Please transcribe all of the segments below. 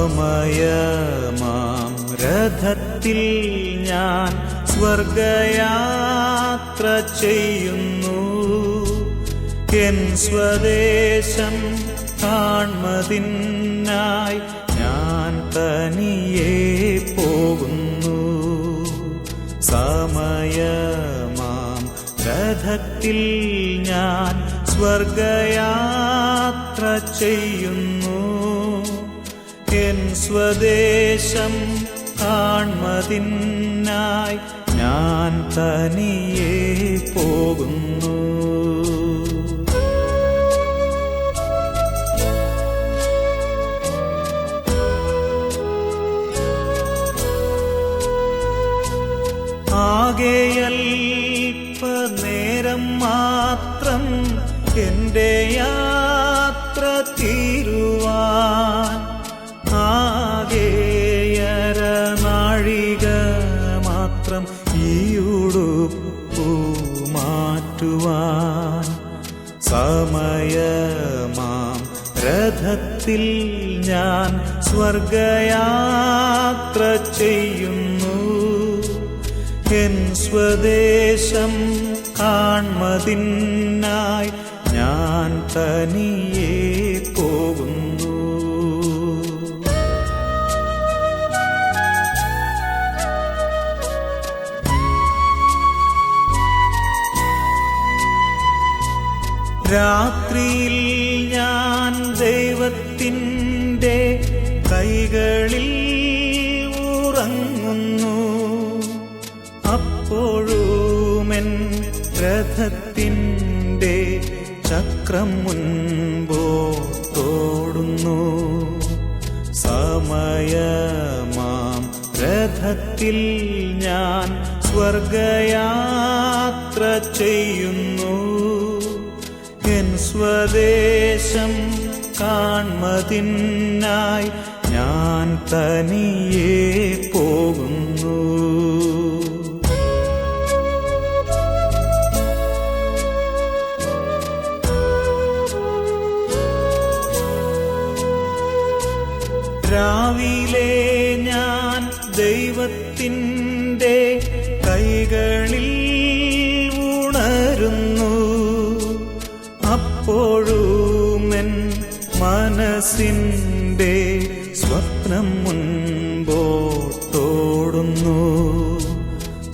സമയമാം രഥത്തിൽ ഞാൻ സ്വർഗയാത്ര ചെയ്യുന്നു. എൻ സ്വദേശം കാൺമതിനായി ഞാൻ തനിയെ പോകുന്നു. സമയമാം രഥത്തിൽ ഞാൻ സ്വർഗയാത്ര ചെയ്യുന്നു. എൻ സ്വദേശം കാൺമതിനായി ഞാൻ തനിയെ പോകുന്നു. ആകെയൽപ്പനേരം മാത്രം എൻ്റെ യാത്ര തീരുവാൻ, ആകെയര നാഴിക മാത്രം ഈ ഉടുപ്പു മാറ്റുവാൻ. സമയമാം രഥത്തിൽ ഞാൻ സ്വർഗയാത്ര ചെയ്യുന്നു. എൻ സ്വദേശം കാൺമതിനായി ഞാൻ തനിയെ പോകുന്നു. രാത്രിയിൽ ഞാൻ ദൈവത്തിൻ്റെ കൈകളിൽ ഉറങ്ങുന്നു. അപ്പോഴുമെൻ രഥത്തിൻ്റെ ചക്രം മുൻപോട്ടോടുന്നു. സമയമാം രഥത്തിൽ ഞാൻ സ്വർഗയാത്ര ചെയ്യുന്നു. എൻ സ്വദേശം കാൺമതിനായി ഞാൻ തനിയെ പോകുന്നു. രാവിലെ ഞാൻ ദൈവത്തിൻ്റെ കൈകളിൽ ഉണരുന്നു. അപ്പോഴുമെൻ മനസ്സിൻ്റെ സ്വപ്നം മുൻപോട്ടോടുന്നു.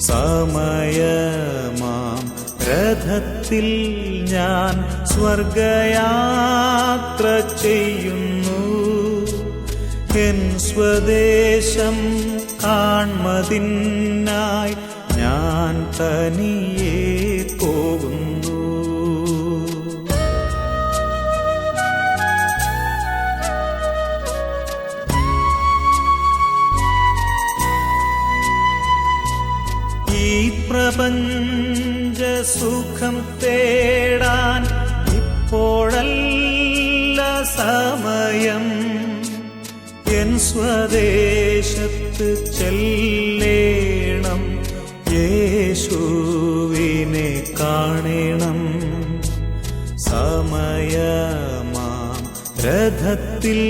സമയമാം രഥത്തിൽ ഞാൻ സ്വർഗയാത്ര ചെയ്യുന്നു. എൻ സ്വദേശം കാൺമതിനായി ഞാൻ തനിയെ പോകുന്നു. ഈ പ്രപഞ്ച സുഖം തേടാൻ ഇപ്പോഴല്ല സമയം. എൻ സ്വദേശത്ത് ചെല്ലേണം, യേശുവിനെ കാണണം. സമയമാം രഥത്തിൽ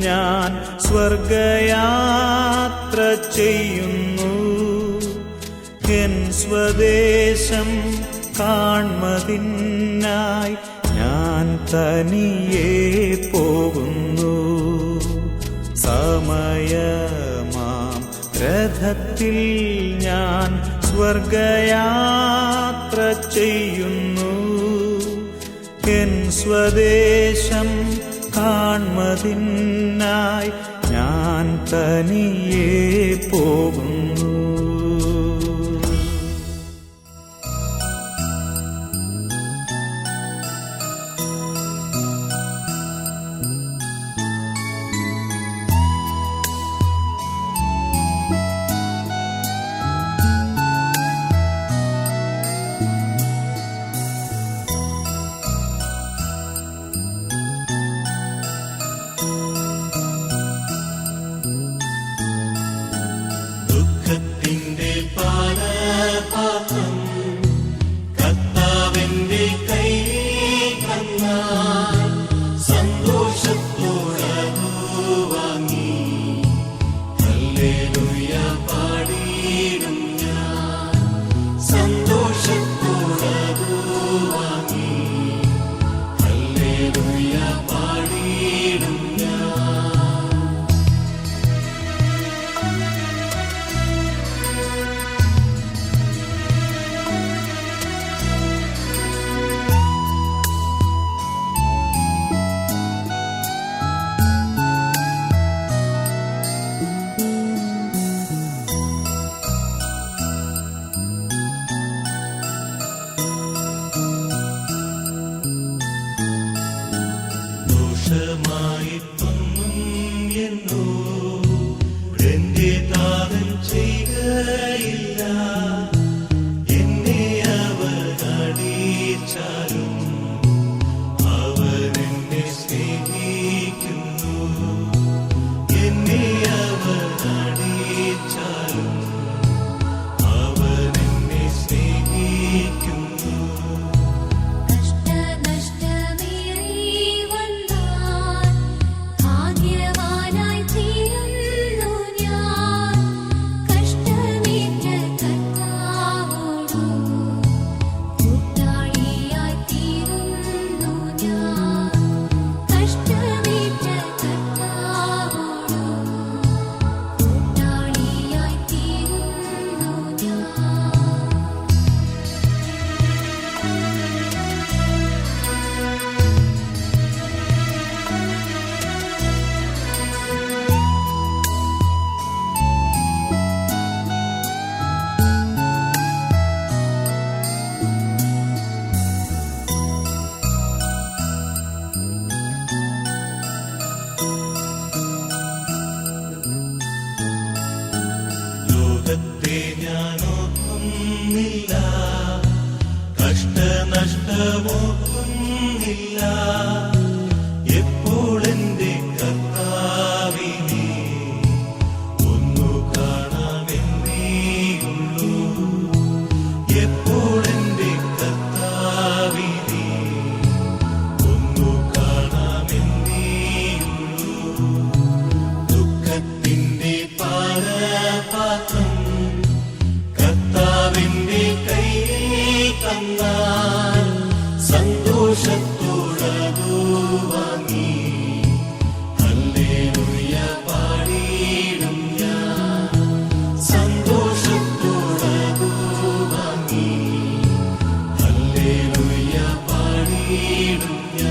ഞാൻ സ്വർഗയാത്ര ചെയ്യുന്നു. എൻ സ്വദേശം കാൺമതിനായി ഞാൻ തനിയെ പോകുന്നു. സമയമാം രഥത്തിൽ ഞാൻ സ്വർഗയാത്ര ചെയ്യുന്നു. എൻ സ്വദേശം കാൺമതിനായി ഞാൻ തനിയെ പോകുന്നു. എന്നെ അവഗണിച്ചാലും അവനെന്നെ സ്നേഹിക്കുന്നു. എന്നെ അവഗണിച്ചാലും അവനെന്നെ സ്നേഹിക്കുന്നു. ലോകത്തെ ഞാനോർക്കുന്നില്ല, കഷ്ടനഷ്ടമോർക്കുന്നില്ല. എപ്പോൾ എൻ്റെ കർത്താവിനെ ഒന്നു കാണാമെന്നേയുള്ളൂ. എപ്പോൾ എൻ്റെ കർത്താവിനെ ഒന്നു കാണാമെന്നേയുള്ളൂ. ദുഃഖത്തിൻ്റെ പാനപാത്രം കർത്താവിന്റെ കയ്യിൽ തന്നാൽ സന്തോഷത്തോടതു വാങ്ങി ഹല്ലേലൂയ പാടിയിടും ഞാൻ. സന്തോഷത്തോടതു വാങ്ങി ഹല്ലേലൂയ പാടിയിടും ഞാൻ.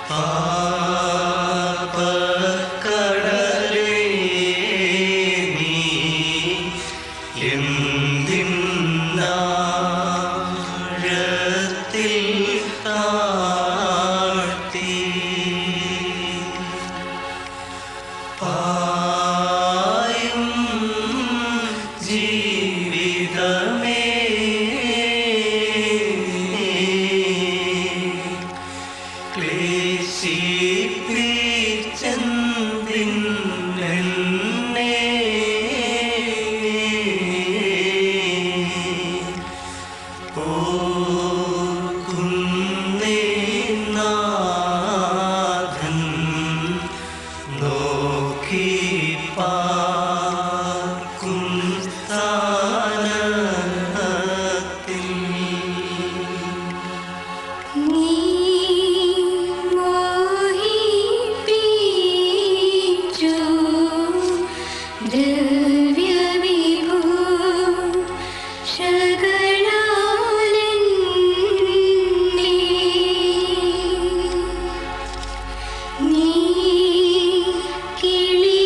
പാപക്കടലേ നീ എന്തിന്നാഴത്തിൽ താഴ്ത്തി പായും ജീവിതമേ ക്ലേശിപ്പിച്ചെന്തിന്നെ ഓർക്കുന്നേ നാഥൻ നോക്കി പാർക്കും സ്ഥാനത്തിൽ നീ മോഹിപ്പിച്ചു ദ്രവ്യവിഭൂഷകളാലെന്നെ. നീ കിളിയെപ്പോലെ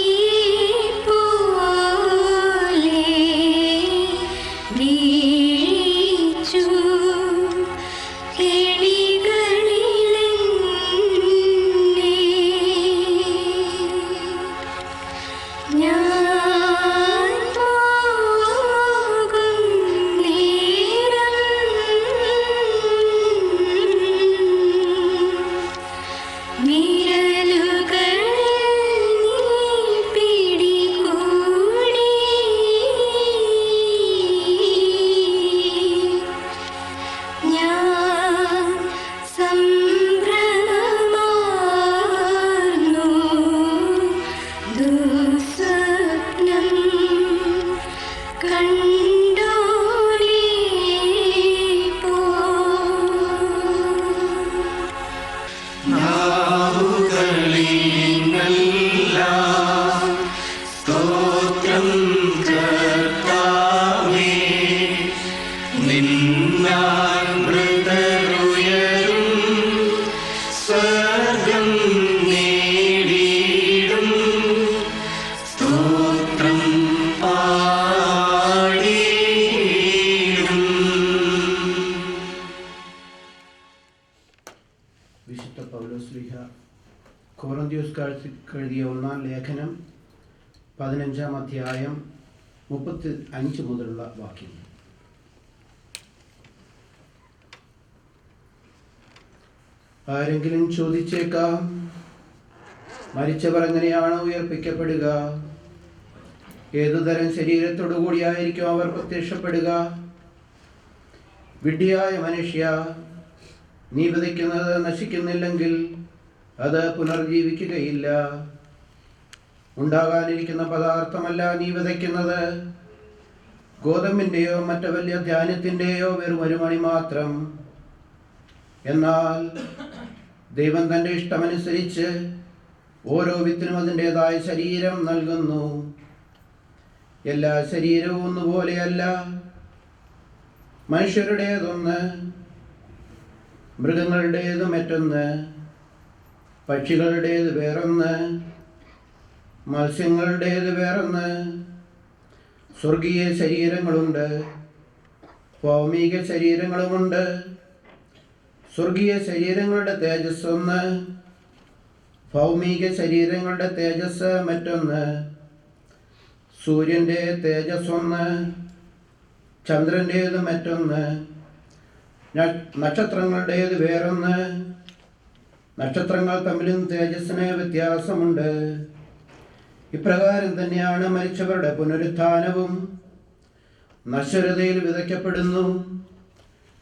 വീഴിച്ചു കിളികളിലെന്നെ. ഞാൻ പോകും നേരം വിരലുകളിൽ നീ പിടികൂടി. ഞാൻ സംഭ്രമമാർന്നു ദുസ്വപ്നം കണ്ടോളിപ്പോ. നാവുകളിലെല്ലാം സ്തോത്രം കർത്താവേ, നിന്നാൽ മൃതരുയരും സ്വർഗം നേടിയിടും സ്തോത്രം പാടിയിടും. വിശുദ്ധ പൗലോസ്ലീഹ കൊറിന്ത്യർക്കാർക്ക് എഴുതിയ ഒന്നാം ലേഖനം 15-ാം അധ്യായം 35 മുതലുള്ള വാക്യം. ആരെങ്കിലും ചോദിച്ചേക്കാം, മരിച്ചവർ എങ്ങനെയാണ് ഉയർപ്പിക്കപ്പെടുക? ഏതുതരം ശരീരത്തോടു കൂടിയായിരിക്കും അവർ പ്രത്യക്ഷപ്പെടുക? വിഡ്ഢിയായ മനുഷ്യ, നീ വിതയ്ക്കുന്നത് നശിക്കുന്നില്ലെങ്കിൽ അത് പുനർജീവിക്കുകയില്ല. ഉണ്ടാകാനിരിക്കുന്ന പദാർത്ഥമല്ല നീ വിതയ്ക്കുന്നത്, ഗോതമ്പിൻ്റെയോ മറ്റു വലിയ ധാന്യത്തിൻ്റെയോ വെറും ഒരു മണി മാത്രം. എന്നാൽ ദൈവം തൻ്റെ ഇഷ്ടമനുസരിച്ച് ഓരോ വിത്തിനും അതിൻ്റെതായ ശരീരം നൽകുന്നു. എല്ലാ ശരീരവും ഒന്നുപോലെയല്ല. മനുഷ്യരുടേതൊന്ന്, മൃഗങ്ങളുടേത് മറ്റൊന്ന്, പക്ഷികളുടേത് വേറൊന്ന്, മത്സ്യങ്ങളുടേത് വേറൊന്ന്. സ്വർഗീയ ശരീരങ്ങളുണ്ട്, ഭൗമിക ശരീരങ്ങളുമുണ്ട്. സ്വർഗീയ ശരീരങ്ങളുടെ തേജസ് ഒന്ന്, ഭൗമിക ശരീരങ്ങളുടെ തേജസ് മറ്റൊന്ന്. സൂര്യൻ്റെ തേജസ് ഒന്ന്, ചന്ദ്രൻ്റേത് മറ്റൊന്ന്, നക്ഷത്രങ്ങളുടേത് വേറൊന്ന്. നക്ഷത്രങ്ങൾ തമ്മിലും തേജസ്സിന് വ്യത്യാസമുണ്ട്. ഇപ്രകാരം തന്നെയാണ് മരിച്ചവരുടെ പുനരുത്ഥാനവും. നശ്വരതയിൽ വിതയ്ക്കപ്പെടുന്നു,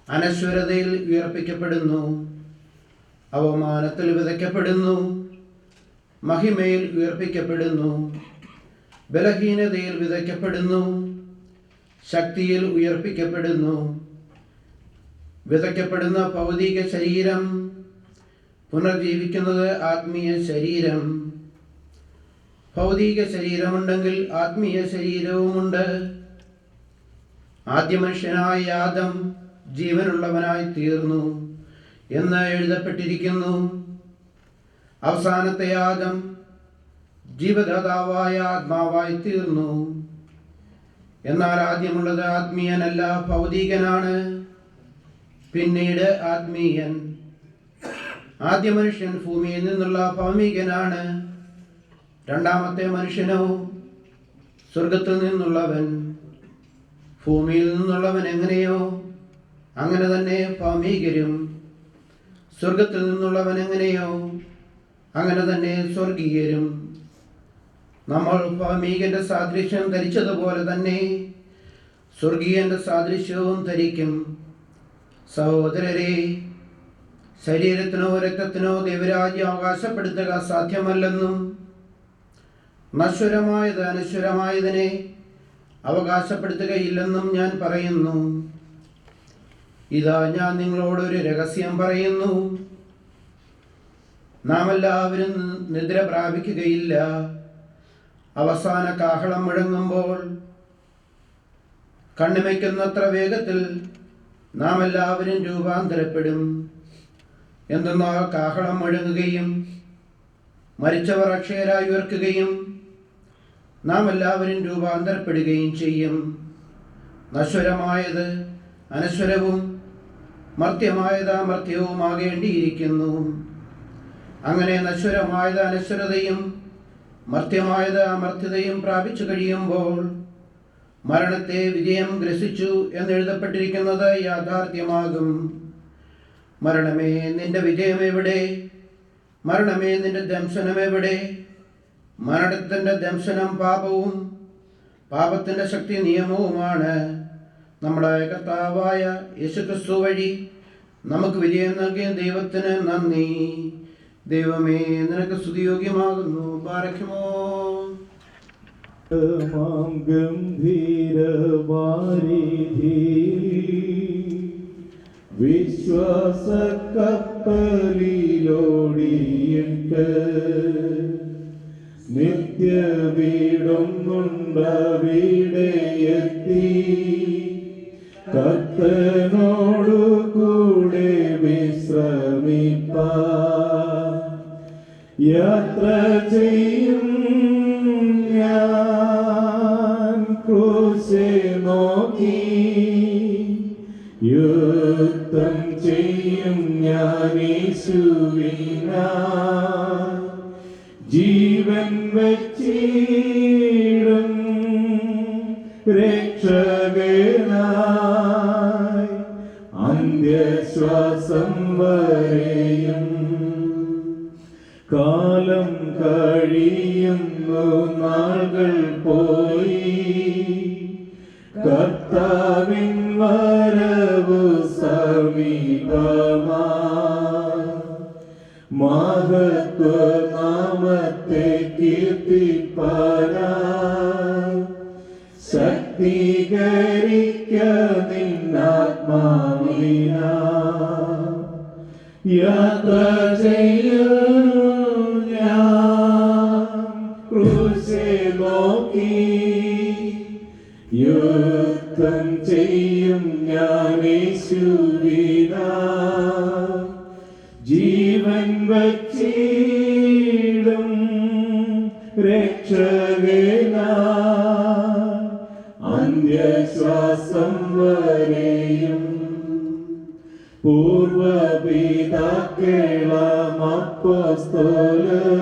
അനശ്വരതയിൽ ഉയർപ്പിക്കപ്പെടുന്നു. അവമാനത്തിൽ വിതയ്ക്കപ്പെടുന്നു, മഹിമയിൽ ഉയർപ്പിക്കപ്പെടുന്നു. ബലഹീനതയിൽ വിതയ്ക്കപ്പെടുന്നു, ശക്തിയിൽ ഉയർപ്പിക്കപ്പെടുന്നു. വിതയ്ക്കപ്പെടുന്ന ഭൗതിക ശരീരം, പുനർജീവിക്കുന്നത് ആത്മീയ ശരീരം. ഭൗതിക ശരീരമുണ്ടെങ്കിൽ ആത്മീയ ശരീരവുമുണ്ട്. ആദ്യ മനുഷ്യനായ ആദം ജീവനുള്ളവനായി തീർന്നു എന്ന് എഴുതപ്പെട്ടിരിക്കുന്നു. അവസാനത്തെ യാഗം ജീവദാതാവായ ആത്മാവായി തീർന്നു. എന്നാൽ ആദ്യമുള്ളത് ആത്മീയനല്ല, ഭൗതികനാണ്. പിന്നീട് ആത്മീയൻ. ആദ്യ മനുഷ്യൻ ഭൂമിയിൽ നിന്നുള്ള ഭൗമികനാണ്. രണ്ടാമത്തെ മനുഷ്യനോ സ്വർഗത്തിൽ നിന്നുള്ളവൻ. ഭൂമിയിൽ നിന്നുള്ളവൻ എങ്ങനെയോ അങ്ങനെ തന്നെ ഭൗമികരും, സ്വർഗത്തിൽ നിന്നുള്ളവൻ എങ്ങനെയോ അങ്ങനെ തന്നെ സ്വർഗീയരും. നമ്മൾ ഭൗമികന്റെ സാദൃശ്യം ധരിച്ചതുപോലെ തന്നെ സ്വർഗീയന്റെ സാദൃശ്യവും ധരിക്കും. സഹോദരരെ, ശരീരത്തിനോ രക്തത്തിനോ ദൈവരാജ്യം അവകാശപ്പെടുത്തുക സാധ്യമല്ലെന്നും നശ്വരമായത് അനശ്വരമായതിനെ അവകാശപ്പെടുത്തുകയില്ലെന്നും ഞാൻ പറയുന്നു. ഇതാ, ഞാൻ നിങ്ങളോടൊരു രഹസ്യം പറയുന്നു. നാം എല്ലാവരും നിദ്ര പ്രാപിക്കുകയില്ല. അവസാന കാഹളം മുഴങ്ങുമ്പോൾ കണ്ണിമയ്ക്കുന്നത്ര വേഗത്തിൽ നാം എല്ലാവരും രൂപാന്തരപ്പെടും. എന്തെന്നാൽ കാഹളം മുഴങ്ങുകയും മരിച്ചവർ അക്ഷയരായി ഉയർക്കുകയും നാം എല്ലാവരും രൂപാന്തരപ്പെടുകയും ചെയ്യും. നശ്വരമായത് അനശ്വരവും മർത്യമായത് അമർത്യവുമാകേണ്ടിയിരിക്കുന്നു. അങ്ങനെ നശ്വരമായത് അനശ്വരതയും മർത്യമായത് അമർത്യതയും പ്രാപിച്ചു കഴിയുമ്പോൾ മരണത്തെ വിജയം ഗ്രസിച്ചു എന്നെഴുതപ്പെട്ടിരിക്കുന്നത് യാഥാർത്ഥ്യമാകും. മരണമേ, നിന്റെ വിജയം എവിടെ? മരണമേ, നിന്റെ ദംശനം എവിടെ? മരണത്തിൻ്റെ ദംശനം പാപവും പാപത്തിൻ്റെ ശക്തി നിയമവുമാണ്. നമ്മുടെ കർത്താവായ യേശുക്രിസ്തു വഴി നമുക്ക് വിജയം നൽകിയ ദൈവത്തിന് നന്ദി. ദൈവമേ, നിനക്ക് സ്തുതിയോഗ്യമാകുന്നു. ബാരക്കുമോ വിശ്വാസ കപ്പലിലോടിയിട്ട് നിത്യ വീടൊന്നുണ്ടവിടെ എത്തി കർത്തനോടു കൂടെ വിശ്രമിപ്പ യാത്ര ചെയ്യും ഞാൻ ക്രൂശെ നോക്കി യുദ്ധം ചെയ്യും ഞാൻ യേശുവിനായി ജീവൻ വച്ചിടും രക്ഷകനായി അന്ത്യശ്വാസം വരെയും കാലം കഴിയുന്നു നാളുകൾ പോയി കർത്താവിൻ വരവു സമീപമായി മഹത്വനാമത്തെ കീർത്തിപ്പാനായി ശക്തീകരിക്ക നിന്നാത്മാവിനാൽ യാത്ര ചെയ്യും ഞാൻ ക്രൂശെ നോക്കി യുദ്ധം ചെയ്യും ഞാൻ യേശുവിനായി ജീവൻ വച്ചിടും രക്ഷകനായി അന്ത്യശ്വാസം വരെയും പൂർവപിതാക്കളാം അപ്പോസ്തലർ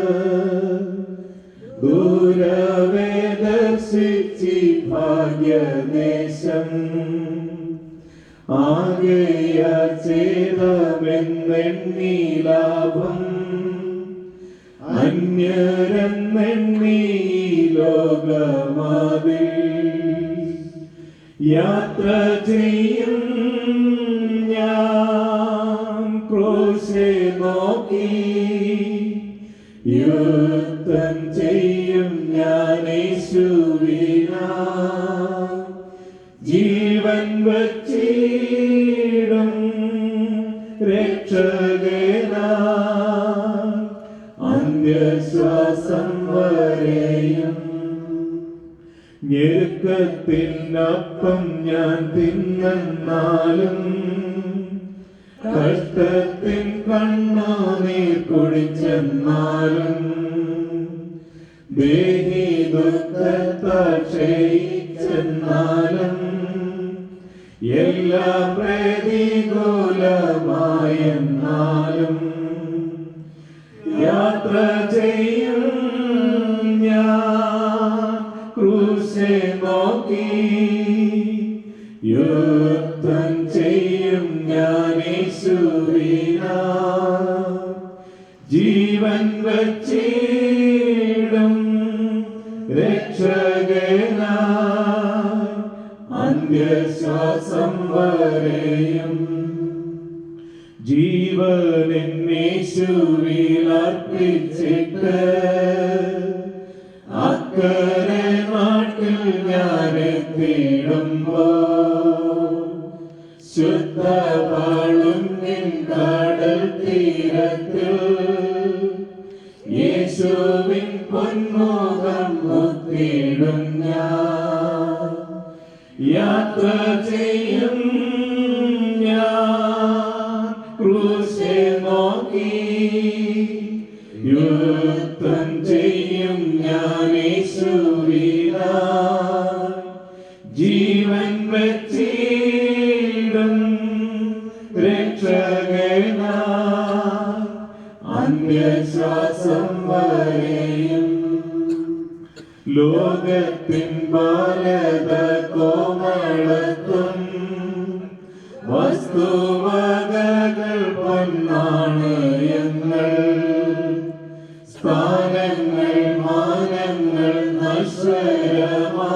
ദൂരവേ ദർശിച്ചി ഭാഗ്യദേശം ആകയാൽ ചെയ്തമെന്നെണ്ണി ലാഭം അന്യരെന്നെണ്ണി ലോകമാതിൽ യാത്ര ചെയ്യും ഞാൻ ക്രൂശെ നോക്കി യുദ്ധം ചെയ്യും ഞാൻ യേശുവിനായി ജീവൻ വച്ചിടും രക്ഷകനായി അന്ത്യശ്വാസം വരെയും ഞെരുക്കത്തിനപ്പം ഞാൻ തിന്നാലും കഷ്ടത്തിൻ കണ്ണുനീർ കുടിച്ചെന്നാലും ദേഹി ദുഃഖത്താൽ ക്ഷയിച്ചെന്നാലും എല്ലാ പ്രതികൂലമായെന്നാലും യാത്ര ചെയ്യും ഞാൻ ക്രൂശെ നോക്കി, യുദ്ധം ചെയ്യും ഞാൻ യേശുവിനാ, ജീവൻ വച്ചിടും രക്ഷകനായി അന്ത്യശ്വാസം വരെയും ജീവൻ യേശുവിൽ അർപ്പിച്ചിട്ട് അക്കരെ നാട്ടിൽ ഞാൻ എത്തിയിടുമ്പോൾ ശുദ്ധ പാളുങ്ങിൻ കടൽ തീരത്തിൽ യേശുവിൻ പൊന്മുഖം മുത്തിടും ഞാൻ. യാത്ര ചെയ്യും ഞാൻ ക്രൂശെ നോക്കി, യുദ്ധം ചെയ്യും ഞാൻ യേശുവിനായി, ജീവൻ വച്ചിടും രക്ഷകനായി അന്ത്യശ്വാസം വരെയും. ലോകത്തിൻ ബാലത കോമളത്വം വസ്തുവകകൾ പൊന്നാണയങ്ങൾ, സ്ഥാനങ്ങൾ മാനങ്ങൾ നശ്വരമാ,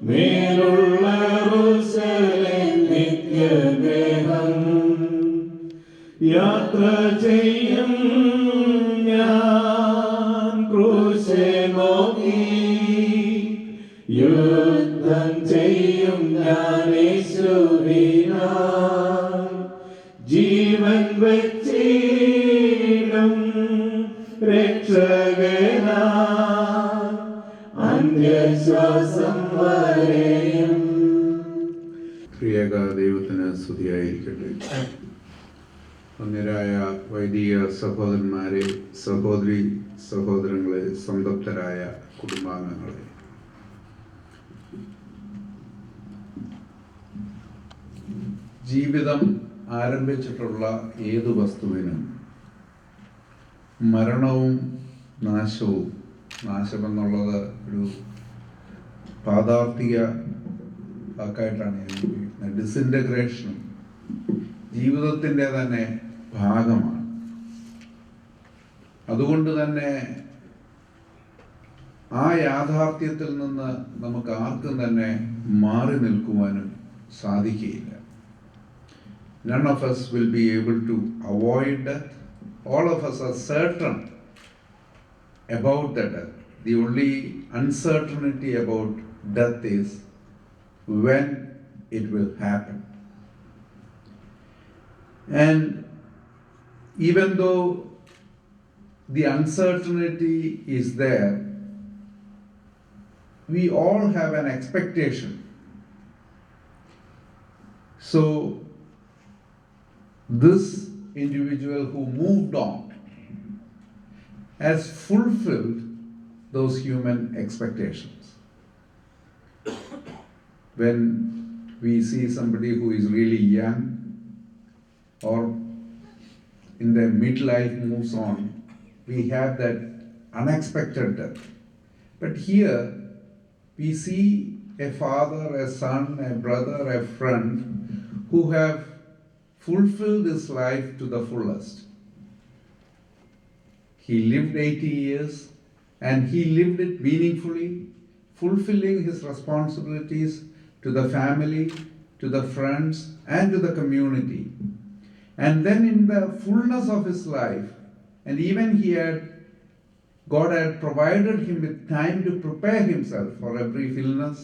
മേലുള്ള റുസലേം നിത്യഗേഹം. യാത്ര ചെയ്യും ഞാൻ ക്രൂശെ നോക്കി, യുദ്ധം ചെയ്യും ഞാൻ യേശുവിനായി, ജീവൻ വച്ചിടും രക്ഷകനായി അന്ത്യശ്വാസം വരെയും. പ്രിയക ദൈവത്തിന് സ്തുതിയായിരിക്കട്ടെ. വന്യരായ വൈദിക സഹോദരന്മാരെ, സഹോദരി സഹോദരങ്ങളെ, സംതപ്തരായ കുടുംബാംഗങ്ങളെ, ജീവിതം ആരംഭിച്ചിട്ടുള്ള ഏതു വസ്തുവിനും മരണവും നാശവും, നാശമെന്നുള്ളത് ഒരു പാദാർത്ഥിക വാക്കായിട്ടാണ് ഞാൻ ഉപയോഗിക്കുന്നത്, ഡിസിൻറ്റഗ്രേഷനും ജീവിതത്തിൻ്റെ തന്നെ ഭാഗമാണ്. അതുകൊണ്ട് തന്നെ ആ യാഥാർത്ഥ്യത്തിൽ നിന്ന് നമുക്ക് ആർക്കും തന്നെ മാറി നിൽക്കുവാനും സാധിക്കുകയില്ല. None of us will be able to avoid death. All of us are certain about the death. The only uncertainty about death is when it will happen. And even though the uncertainty is there, we all have an expectation. So this individual who moved on has fulfilled those human expectations. When we see somebody who is really young or in their midlife moves on, we have that unexpected death. But here we see a father, a son, a brother, a friend who have fulfilled his life to the fullest. He lived 80 years and he lived it meaningfully, fulfilling his responsibilities to the family, to the friends, and to the community. And then in the fullness of his life, and even God had provided him with time to prepare himself for a brief illness.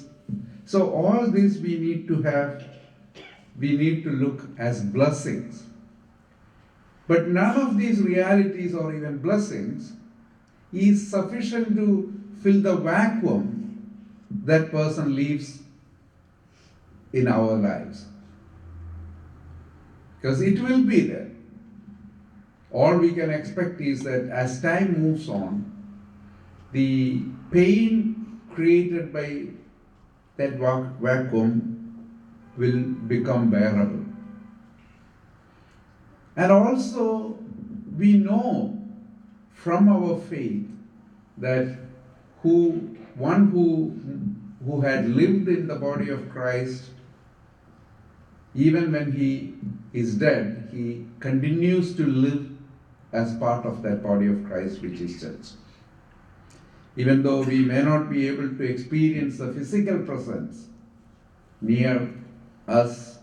So all this we need to look as blessings. But none of these realities or even blessings is sufficient to fill the vacuum that person leaves in our lives. because it will be there. All we can expect is that as time moves on, the pain created by that vacuum will become bearable. And also, we know from our faith that one who had lived in the body of Christ, even when he is dead, he continues to live as part of that body of Christ, which is church. Even though we may not be able to experience the physical presence near us,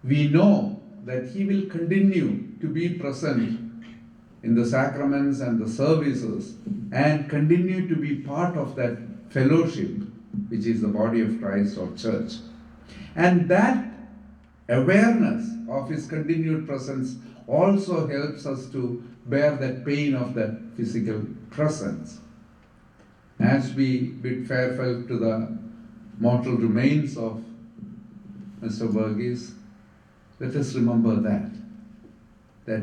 we know that he will continue to be present in the sacraments and the services and continue to be part of that fellowship, which is the body of Christ or church. And that awareness of his continued presence also helps us to bear that pain of that physical presence. As we bid farewell to the mortal remains of Mr. Burgess, let us remember that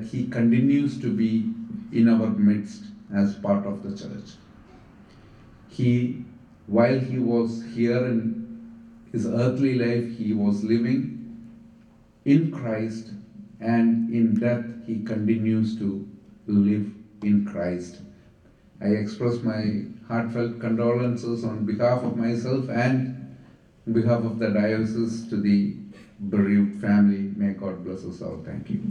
he continues to be in our midst as part of the church. While he was here in his earthly life, he was living in Christ, and in death he continues to live in Christ. I express my heartfelt condolences on behalf of myself and on behalf of the diocese to the bereaved family. May God bless us all. Thank you.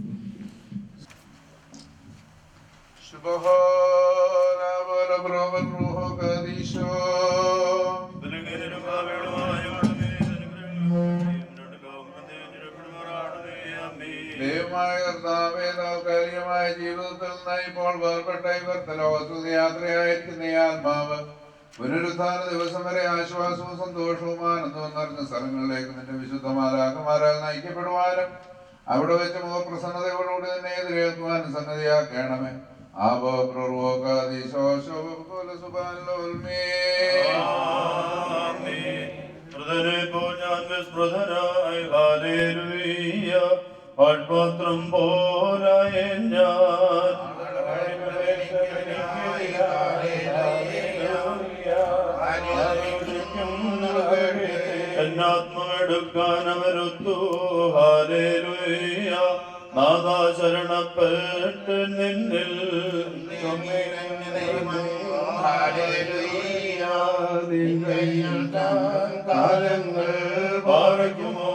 ദൈവമായ കർത്താവേ, താൽക്കാലികമായ ജീവിതത്തിൽ നിന്ന് ഇപ്പോൾ വേർപെട്ട ഇവർക്ക് ലോകത്തിൽ യാത്രയായിരിക്കുന്ന ഈ ആത്മാവ് പുനരുത്ഥാന ദിവസം വരെ ആശ്വാസവും സന്തോഷവും ആനന്ദവും നിറഞ്ഞ സ്ഥലങ്ങളിലേക്ക് നിന്റെ വിശുദ്ധമാരാകുമാരാൽ നയിക്കപ്പെടുവാനും അവിടെ വെച്ച് മുഖപ്രസന്നതയോടുകൂടി തന്നെ എതിരേൽക്കുവാനും സന്നദ്ധയാക്കണമേ. ആവോ പാത്രം പോലായ ഞാൻ എന്നാത്മാവെടുക്കാൻ അവരൊത്തു. ഹല്ലേലൂയ. നാഥാ ശരണപ്പെട്ട് നിന്നിൽ കാലങ്ങൾ പാറയ്ക്കുമോ.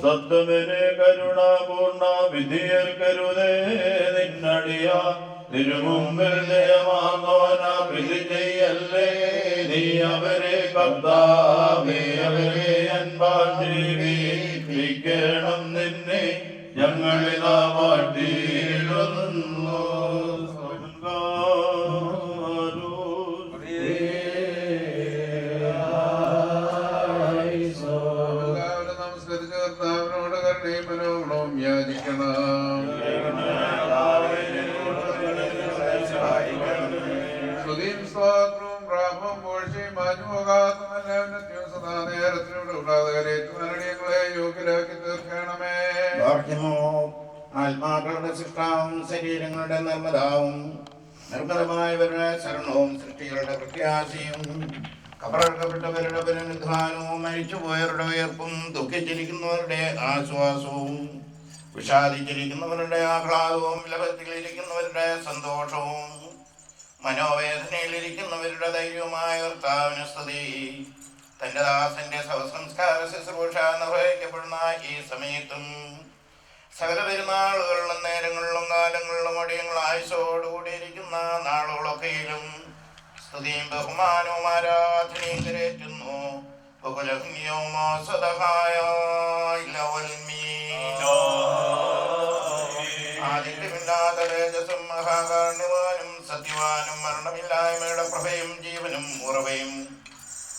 സത്തമനെ കരുണാപൂർണ വിധിയേൽക്കരുതേ നിന്നടിയ തിരുമുമ്പിൽ ജയമാങ്ങോന വിധി ചെയ്യല്ലേ നീ അവരെ കർത്താവേ അവരെ അൻപാൽ ജീവിപ്പിക്കണം നിന്നെ ഞങ്ങളിതാ വാഴ്ത്തിയിടുന്നു. ആത്മാക്കളുടെ സൃഷ്ടാവും ശരീരങ്ങളുടെ നിർമ്മതാവും നിർമ്മലമായവരുടെ ശരണവും സൃഷ്ടികളുടെ പ്രത്യാശയും കബറടക്കപ്പെട്ടവരുടെ പുനരുദ്ധാനവും മരിച്ചുപോയവരുടെ ഉയർപ്പും ദുഃഖിച്ചിരിക്കുന്നവരുടെ ആശ്വാസവും വിഷാദിച്ചിരിക്കുന്നവരുടെ ആഹ്ലാദവും വിലപത്തിലിരിക്കുന്നവരുടെ സന്തോഷവും മനോവേദനയിലിരിക്കുന്നവരുടെ ധൈര്യവുമായ കർത്താവിന് സ്തുതി. തന്റെ ദാസന്റെ ശവസംസ്കാര ശുശ്രൂഷ നിർവഹിക്കപ്പെടുന്ന ഈ സമയത്തും സകല പെരുന്നാളുകളിലും നേരങ്ങളിലും കാലങ്ങളിലും അടിയങ്ങൾ ആയുസോടുകൂടിയിരിക്കുന്ന നാളുകളൊക്കെയിലും സ്തുതിയും ബഹുമാനവും ആരാധനയും കരേറ്റുന്നു. ആദിത്യമില്ലാത്ത തേജസ്സും മഹാകാരുണ്യവാനും സത്യവാനും മരണമില്ലായ്മയുടെ പ്രഭയും ജീവനും ഉറവയും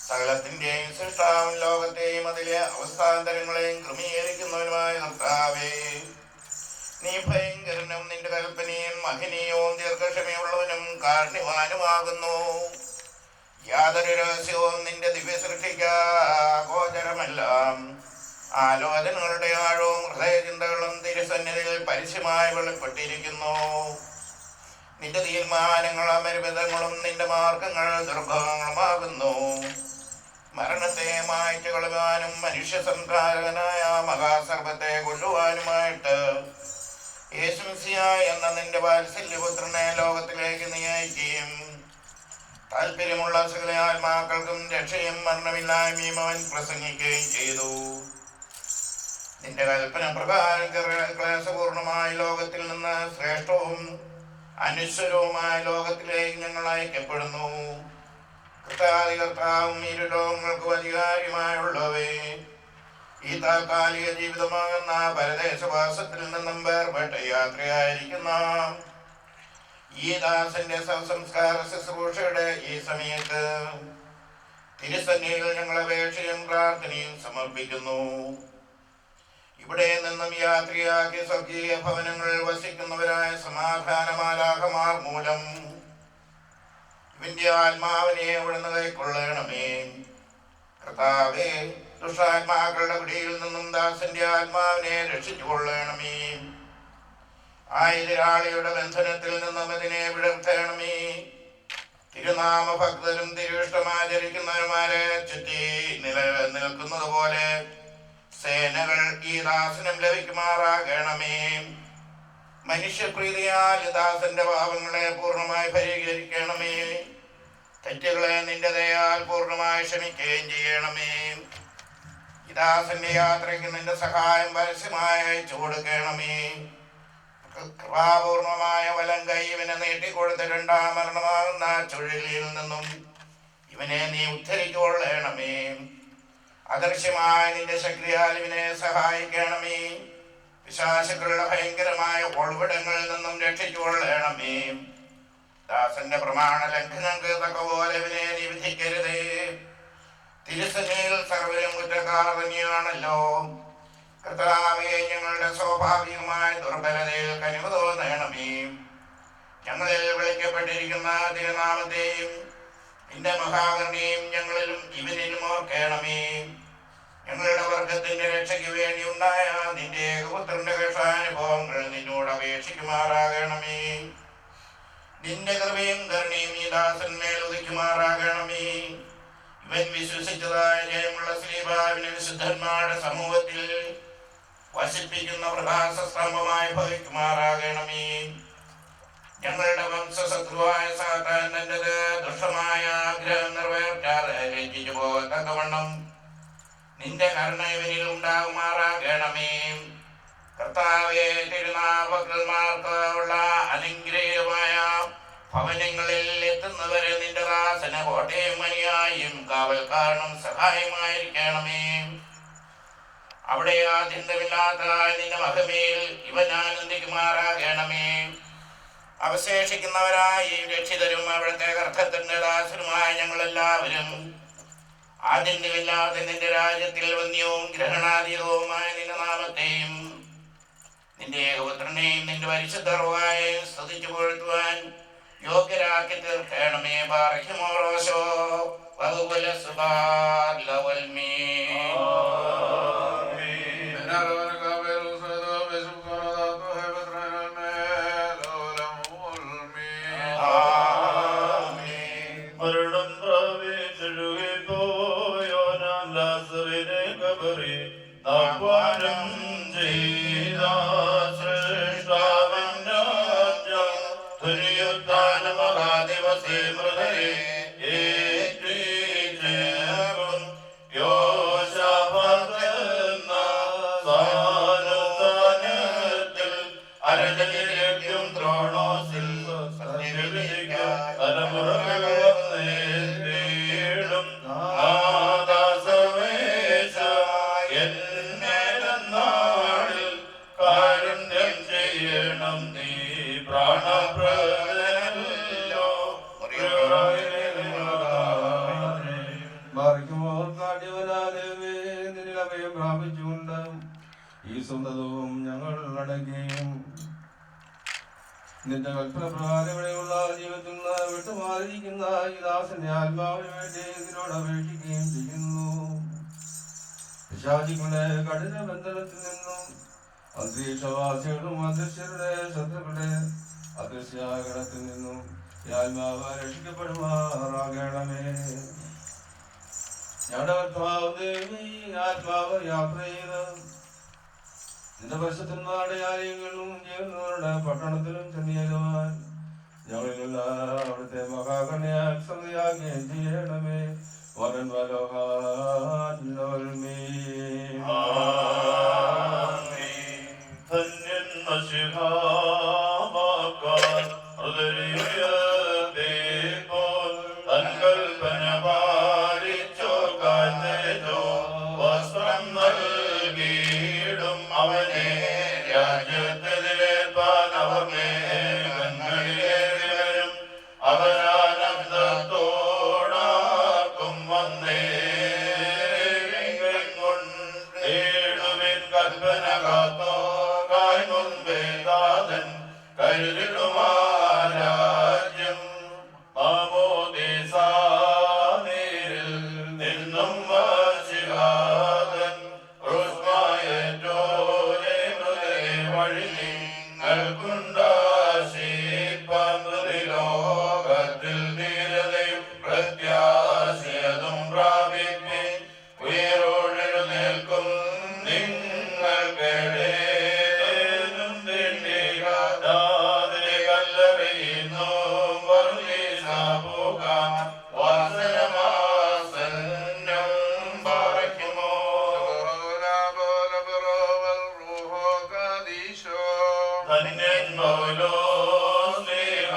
സകലത്തിന്റെയും സൃഷ്ടാവും ലോകത്തെയും അതിലെ അവസ്ഥാന്തരങ്ങളെയും ക്രമീകരിക്കുന്നവനുമായ കർത്താവേ, നീ ഭയങ്കരനും നിന്റെ കൽപ്പനയും മഹനീയവും ദീർഘക്ഷമയുള്ളവനും കാരുണ്യവാനുമാകുന്നു. യാതൊരു രഹസ്യവും നിന്റെ ദിവ്യ സൃഷ്ടിക്ക ഗോചരമല്ല. ആലോചനകളുടെ ആഴവും ഹൃദയചിന്തകളും തിരുസന്നിധിയിൽ പരസ്യമായി വെളിപ്പെട്ടിരിക്കുന്നു. നിന്റെ തീരുമാനങ്ങൾ അപരിമിതങ്ങളും നിന്റെ മാർഗങ്ങൾ ദുർഭവങ്ങളുമാകുന്നു. മരണത്തെ മായ്ച്ചു കളയുവാനും മനുഷ്യ സംഹാരകനായ മഹാസർപ്പത്തെ കൊല്ലുവാനുമായിട്ട് യേശുമിശിഹ എന്ന നിന്റെ വാത്സല്യപുത്രനെ ലോകത്തിലേക്ക് നിയയിക്കുകയും താല്പര്യമുള്ള സകല ആത്മാക്കൾക്കും രക്ഷയും മരണമില്ലായ്മയും അവൻ പ്രസംഗിക്കുകയും ചെയ്തു. നിന്റെ കൽപ്പന പ്രകാരം ക്ലേശപൂർണമായ ലോകത്തിൽ നിന്ന് ശ്രേഷ്ഠവും അനശ്വരവുമായ ലോകത്തിലേക്ക് ഞങ്ങൾ അയക്കപ്പെടുന്നു. കർത്താവും ഇരു ലോകങ്ങൾക്കും അധികാരിയുമായുള്ളവേ, ഈ താൽക്കാലിക ജീവിതമാകുന്ന പരദേശവാസത്തിൽ നിന്നും വേർപെട്ട യാത്രയായിരിക്കുന്ന ഈ ദാസന്റെ സംസ്കാര ശുശ്രൂഷയുടെ ഈ സമയത്ത് തിരുസന്നിധിയിൽ ഞങ്ങൾ അപേക്ഷയും പ്രാർത്ഥനയും സമർപ്പിക്കുന്നു. ഇവിടെ നിന്നും യാത്രയാക്കി സ്വർഗീയ ഭവനങ്ങളിൽ വസിക്കുന്നവരായ സമാധാനമാലാഹമാർ മൂലം ഇവന്റെ ആത്മാവിനെ അവിടുന്ന് കൈക്കൊള്ളണമേ. കർത്താവേ, ദുഷ്ടാത്മാക്കളുടെ പിടിയിൽ നിന്നും ദാസന്റെ ആത്മാവിനെ രക്ഷിച്ചു കൊള്ളണമേ. ആ എതിരാളിയുടെ ബന്ധനത്തിൽ നിന്നും അതിനെ വിടർത്തണമേ. തിരുനാമ ഭക്തരും തിരുവിഷ്ടമാചരിക്കുന്നവരുമാരെ ചുറ്റി നിൽക്കുന്നത് പോലെ സേനകൾ ഈ ദാസനം ലഭിക്കുമാറാകണമേ. മനുഷ്യപ്രീതിയാൽ ദാസന്റെ പാപങ്ങളെ പൂർണ്ണമായി പരിഹരിക്കണമേ. തെറ്റുകളെ നിന്റെ ദയാൽ പൂർണ്ണമായി ക്ഷമിക്കുകയും ചെയ്യണമേ. ഈ ദാസന്റെ യാത്രയ്ക്ക് നിന്റെ സഹായം പരസ്യമായി അയച്ചു കൊടുക്കണമേ. കൃപാപൂർണമായ വലം കൈ ഇവനെ നീട്ടിക്കൊടുത്ത രണ്ടാം മരണമാകുന്ന ചുഴലിയിൽ നിന്നും ഇവനെ നീ ഉദ്ധരിച്ചുകൊള്ളണമേ. അദൃശ്യമായ നിന്റെ ശക്തിയാൽ ഇവനെ സഹായിക്കണമേ. പിശാചുക്കളുടെ ഭയങ്കരമായ ഒളിവിടങ്ങളിൽ നിന്നും രക്ഷിച്ചുകൊള്ളണമേ. ദാസന്റെ പ്രമാണ ലംഘനങ്ങൾക്ക് തക്കപോലെ ഇവനെ നീ വിധിക്കരുതേ. തിരുസന്നിധിയിൽ സർവ്വരും കുറ്റക്കാർ തന്നെയാണല്ലോ. കർത്താവേ, ഞങ്ങളുടെ സ്വാഭാവികമായ ദുർബലതയിൽ കനിവ് തോന്നണമേ. ഞങ്ങളിൽ വിളിക്കപ്പെട്ടിരിക്കുന്ന തിരുനാമത്തെയും നിന്റെ മഹാകരുണയും ഞങ്ങളിലും ഇവനിലും ഓർക്കണമേ. ഞങ്ങളുടെ വർഗത്തിന്റെ രക്ഷയ്ക്ക് വേണ്ടി ഉണ്ടായ നിന്റെ ഏകപുത്രന്റെ കഷ്ടാനുഭവങ്ങൾ നിന്നോട് അപേക്ഷിക്കുമാറാകണമേ. നിന്റെ കൃപയും കരുണയും ഈ ദാസന്മേൽ ഉദിക്കുമാറാകണമേ. ഇവൻ വിശ്വസിച്ചതായ ജയമുള്ള ശ്രീഭാവിനെ വിശുദ്ധന്മാരുടെ സമൂഹത്തിൽ വസിപ്പിക്കുന്ന പ്രകാശസ്തംഭമായി ഭവിക്കുമാറാകണമേ. ഞങ്ങളുടെ വംശശത്രുവായ സാത്താൻ തന്റെ ദുഷ്ടമായ ആഗ്രഹം നിറവേറ്റാതെ ലജ്ജിച്ചു പോകത്തക്കവണ്ണം നിന്റെ കരുണ ഇവനിൽ ഉണ്ടാകുമാറാകണമേ. കർത്താവേ, തിരുനാഭക്തന്മാർക്ക് ഉള്ള അനുഗ്രഹീതമായ ഭവനങ്ങളിൽ എത്തുന്നവരെ നിന്റെ ദാസന കോട്ടയും മണിയായും കാവൽക്കാരനും സഹായമായിരിക്കണമേ. അവിടെ ആദ്യന്തമില്ലാത്ത നിന്റെ മഹിമയിൽ ഇവൻ ആനന്ദിക്കുമാറാകണമേ. അവശേഷിക്കുന്നവരായി രക്ഷിതരും അവിടുത്തെ അർത്ഥത്തിന്റെ ദാസനുമായ ഞങ്ങളെല്ലാവരും ആദ്യന്തമില്ലാത്ത നിന്റെ രാജ്യത്തിൽ വന്യവും ഗ്രഹണാതീതവുമായ നിന്റെ നാമത്തെയും നിന്റെ ഏകപുത്രനെയും നിന്റെ പരിശുദ്ധർവായും സ്തുതിച്ചു പുകഴ്ത്തുവാൻ യോഗ്യരാക്കി തീർക്കണമേ. ബാറഹിമോറോശോ വഹുവല സുബാൽ ലവൽമീ. മരണം പ്രാപിച്ചൊഴുകിപ്പോയോനാം ലാസറിനെ കബറി ആഹ്വാനം ചെയ്ത സൃഷ്ടാവൻ രാജ്യം തുര്യുത്താന മഹാദിവസേ മൃതരെ ഏറ്റും യോശാപതെന്ന സാരസ്ഥാനത്തിൽ അരജനിലേക്കും ത്രോണോസിൽ തലമുറകൾ നേടും ആദാസവേശ എന്നേനാളിൽ കാരുണ്യം ചെയ്യണം നീ പ്രാണപ്രദനല്ലോ. നിലവയും പ്രാപിച്ചുകൊണ്ട് ഈ സ്വന്തവും ഞങ്ങൾ അടങ്ങുകയും നിന്റെ കൽപ്പന പ്രകാരം ഇവിടെയുള്ള ജീവിതത്തിൽ നിന്ന് വിട്ടുമാറിയിരിക്കുന്ന ഈ ദാസന്റെ ആത്മാവിന് വേണ്ടി ഇതിനോട് അപേക്ഷിക്കുകയും ചെയ്യുന്നു. പിശാചികളുടെ കഠിന ബന്ധനത്തിൽ നിന്നും അന്തരീക്ഷവാസികളും അദൃശ്യരുടെ ശത്രുക്കളുടെ അദൃശ്യാകണത്തിൽ നിന്നും ഈ ആത്മാവ് രക്ഷിക്കപ്പെടുമാറാകണമേ. ഞങ്ങളുടെ കർത്താവ് ദേവി ആത്മാവ് യാത്ര ചെയ്ത് നിന്റെ പരിശുദ്ധന്മാരുടെ ആലയങ്ങളിലും ജീവനങ്ങളുടെ പട്ടണത്തിലും ചെന്നേരുവാൻ ഞങ്ങളിലുള്ള അവിടുത്തെ മഹാകന്യാൽ സന്ധിയാകുകയും ചെയ്യണമേ. വരൻ വലോഹാൻമേ ധന്യൻ മശിഹാവാക്കാൻ ഹൃദയദേവോൻ തൻകൽപ്പന പാലിച്ചോർക്കാൻ നേരോ വസ്ത്രം നൽകിയിടും അവനെ രാജ്യത്തിലേൽപ്പാൻ അവർ മേഘങ്ങളിലേറിവരും അവരാനന്ദത്തോടാക്കും വന്നേ കൊണ്ടേടുവിൻ കൽപ്പന കാത്തോ കായ് മുൻപേ താതൻ കരുതിടുമാരാജ്യം മാമോദീസാനീരിൽ നിന്നും വശിഹാതൻ ുസ്മായേറ്റോരെ മൃതരെ വഴി നിങ്ങൾക്കുണ്ടാശീപ്പാൻ ലോകത്തിൽ ധീരതയും പ്രത്യാശയതും പ്രാപിപ്പിൻ ഉയരോഴെഴുന്നേൽക്കും നിങ്ങൾക്കിടേനും തിണ്ടികാതെ കല്ലറിയുന്നു വരുന്നീസാപോകാൻ വാസനമാസന്നം പാറയ്ക്കുമോ ധന്യൻ പൗലോസ് ശ്ലീഹ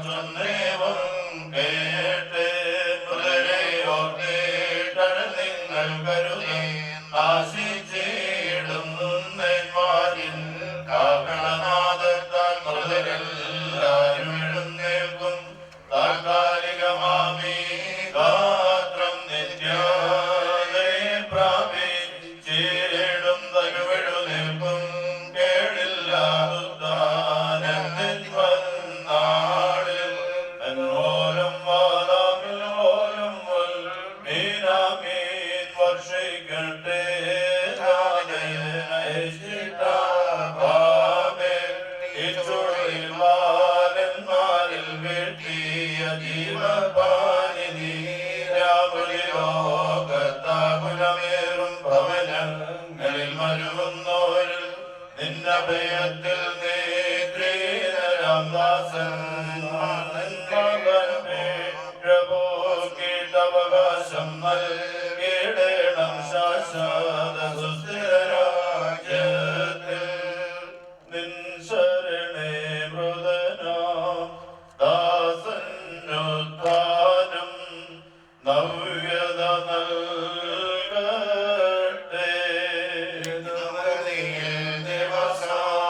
ചൊന്നേവം കേട്ട് പുലരെ ഓർത്തിട്ടണ് നിങ്ങൾ കരുതി ആശിച്ചിടും നെന്മാരിൽ കാകളനാദത്താൽ മൃതരെല്ലാരും എഴുന്നേൽക്കും താൽക്കാലികമാമി ഗാത്രം നിത്യാതെ പ്രാപിച്ചിടും തരുവെഴുന്നേൽക്കും കേടില്ലാതുദ്ധാനത്തിൽ വന്നാളിൽ എന്നോരം വാദാമിൽ ഓരം മീനാമീൻ വർഷിക്കട്ടെ ിൽ വെട്ടിയ ജീവപാനി രാമലി ലോകത്താകുലമേറും ഭവനങ്ങളിൽ മരുകുന്നോരിൽ നിന്നഭയത്തിൽ നേത്രീരാംദാസൻ പ്രഭോക്കിട്ടവകാശം നൽകിടണം ശാശ്വത സുസ്ഥിരരാജ്യത്തിൽ നിൻ ശരണേ മൃദനാം ദാസനുദ്ധാനം നവ്യത നൽകട്ടെ ദിവസം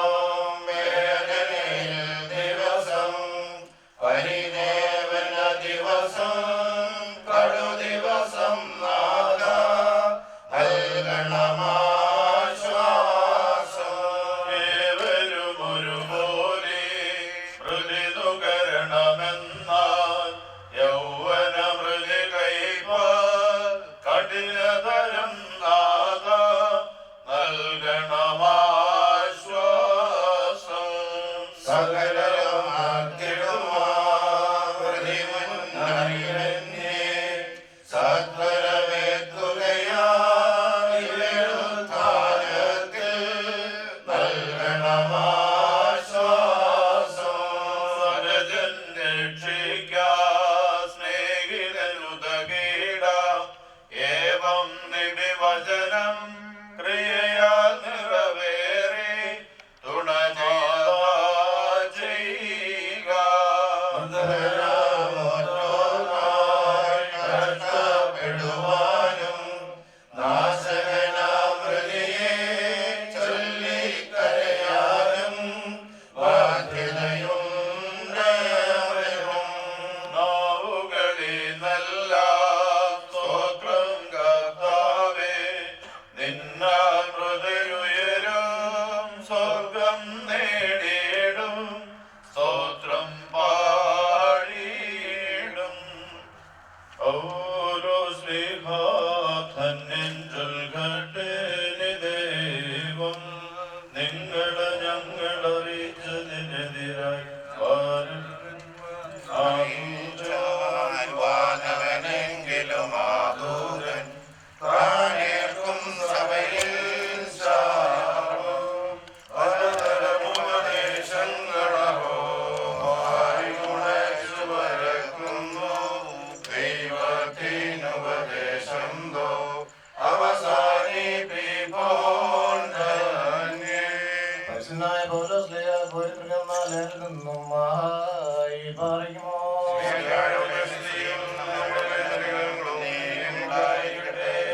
പറയുമോ?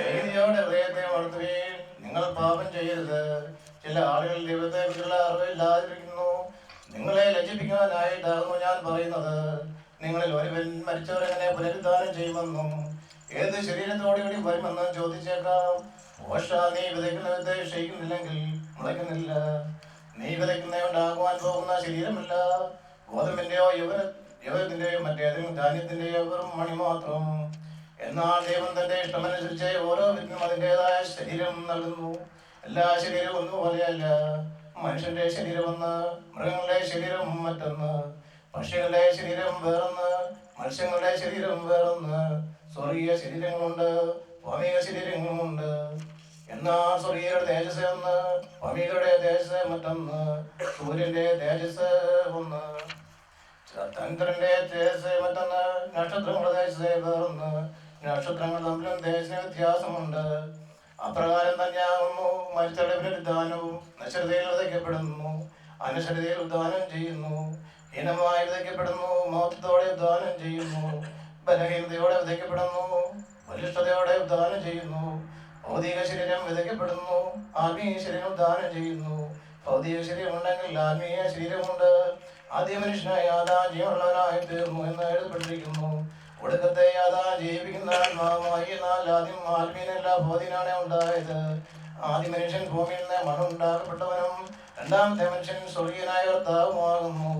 നീതിയോടെ ഹൃദയത്തെ വളർത്തുകയും നിങ്ങൾ പാപം ചെയ്യരുത്. ചില ആളുകൾ ദൈവത്തെ കുറിച്ചുള്ള അറിവില്ലാതിരിക്കുന്നു. നിങ്ങളെ ലജ്ജിപ്പിക്കാനായിട്ടാകുന്നു ഞാൻ പറയുന്നത്. നിങ്ങളിൽ ഒരുവൻ മരിച്ചവരെങ്ങനെ പുനരുദ്ധാനം ചെയ്യുമെന്നും ഏത് ശരീരത്തോടുകൂടി വരുമെന്നും ചോദിച്ചേക്കാം. മോശ, നീ വിതയ്ക്കുന്നവത്തെ ക്ഷയിക്കുന്നില്ലെങ്കിൽ മുളയ്ക്കുന്നില്ല. നീ വിതയ്ക്കുന്നതുകൊണ്ടാകുവാൻ പോകുന്ന ശരീരമല്ല, ഗോതമ്പിന്റെയോ യുവത്തിന്റെയോ മറ്റേതെങ്കിലും ധാന്യത്തിന്റെയോ വെറും മണി മാത്രം. എന്നാൽ ദൈവം തന്റെ ഇഷ്ടമനുസരിച്ച് ഓരോ വ്യക്തിനും അതിൻ്റെതായ ശരീരം നൽകുന്നു. എല്ലാ ശരീരവും ഒന്നുപോലെയല്ല. മനുഷ്യന്റെ ശരീരം ഒന്ന്, മൃഗങ്ങളുടെ ശരീരം മറ്റൊന്ന്, പക്ഷികളുടെ ശരീരം വേറൊന്ന്, മത്സ്യങ്ങളുടെ ശരീരം വേറൊന്ന്. സ്വർഗീയ ശരീരങ്ങളുണ്ട്, ഭൗമിക ശരീരങ്ങളുമുണ്ട്. എന്നാൽ സ്വർഗീയരുടെ തേജസ് ഒന്ന്, ഭൗമികരുടെ തേജസ് മറ്റൊന്ന്. സൂര്യന്റെ തേജസ് ഒന്ന്, ചന്ദ്രന്റെ തേജസ് മറ്റൊന്ന്, നക്ഷത്രങ്ങളുടെ തേജസ് വേറൊന്ന്. നക്ഷത്രങ്ങൾ തമ്മിലും തേജസ്സിന് വ്യത്യാസമുണ്ട്. അപ്രകാരം തന്നെയാകുന്നു മരിച്ചവരുടെ പുനരുദ്ധാനവും. നശ്വരതയിൽ വിതയ്ക്കപ്പെടുന്നു, അനശ്വരതയിൽ ഉദ്ധാനം ചെയ്യുന്നു. ഹീനമായി വിതയ്ക്കപ്പെടുന്നു, മഹത്വത്തോടെ ഉദ്ധാനം ചെയ്യുന്നു. ബലഹീനതയോടെ വിതയ്ക്കപ്പെടുന്നു, ബലിഷ്ഠതയോടെ ഉദ്ധാനം ചെയ്യുന്നു. ഭൗതിക ശരീരം വിതയ്ക്കപ്പെടുന്നു, ആത്മീയ ശരീരം ഉദ്ധാനം ചെയ്യുന്നു. ഭൗതിക ശരീരം ഉണ്ടെങ്കിൽ ആത്മീയ ശരീരമുണ്ട്. ആദ്യ മനുഷ്യനായി ആദാം ജീവനുള്ളവനായി തീർന്നു എന്ന് എഴുതപ്പെട്ടിരിക്കുന്നു. ഒടുക്കത്തെ ആദാം ജീവിക്കുന്ന ആത്മാവുമായി. എന്നാൽ ആദ്യം ആത്മീയനല്ല ഭൗതികനാണ് ഉണ്ടായത്. ആദ്യ മനുഷ്യൻ ഭൂമിയിൽ നിന്ന് മണ്ണുണ്ടാക്കപ്പെട്ടവനും രണ്ടാമത്തെ മനുഷ്യൻ സ്വർഗീയനായ കർത്താവുമാകുന്നു.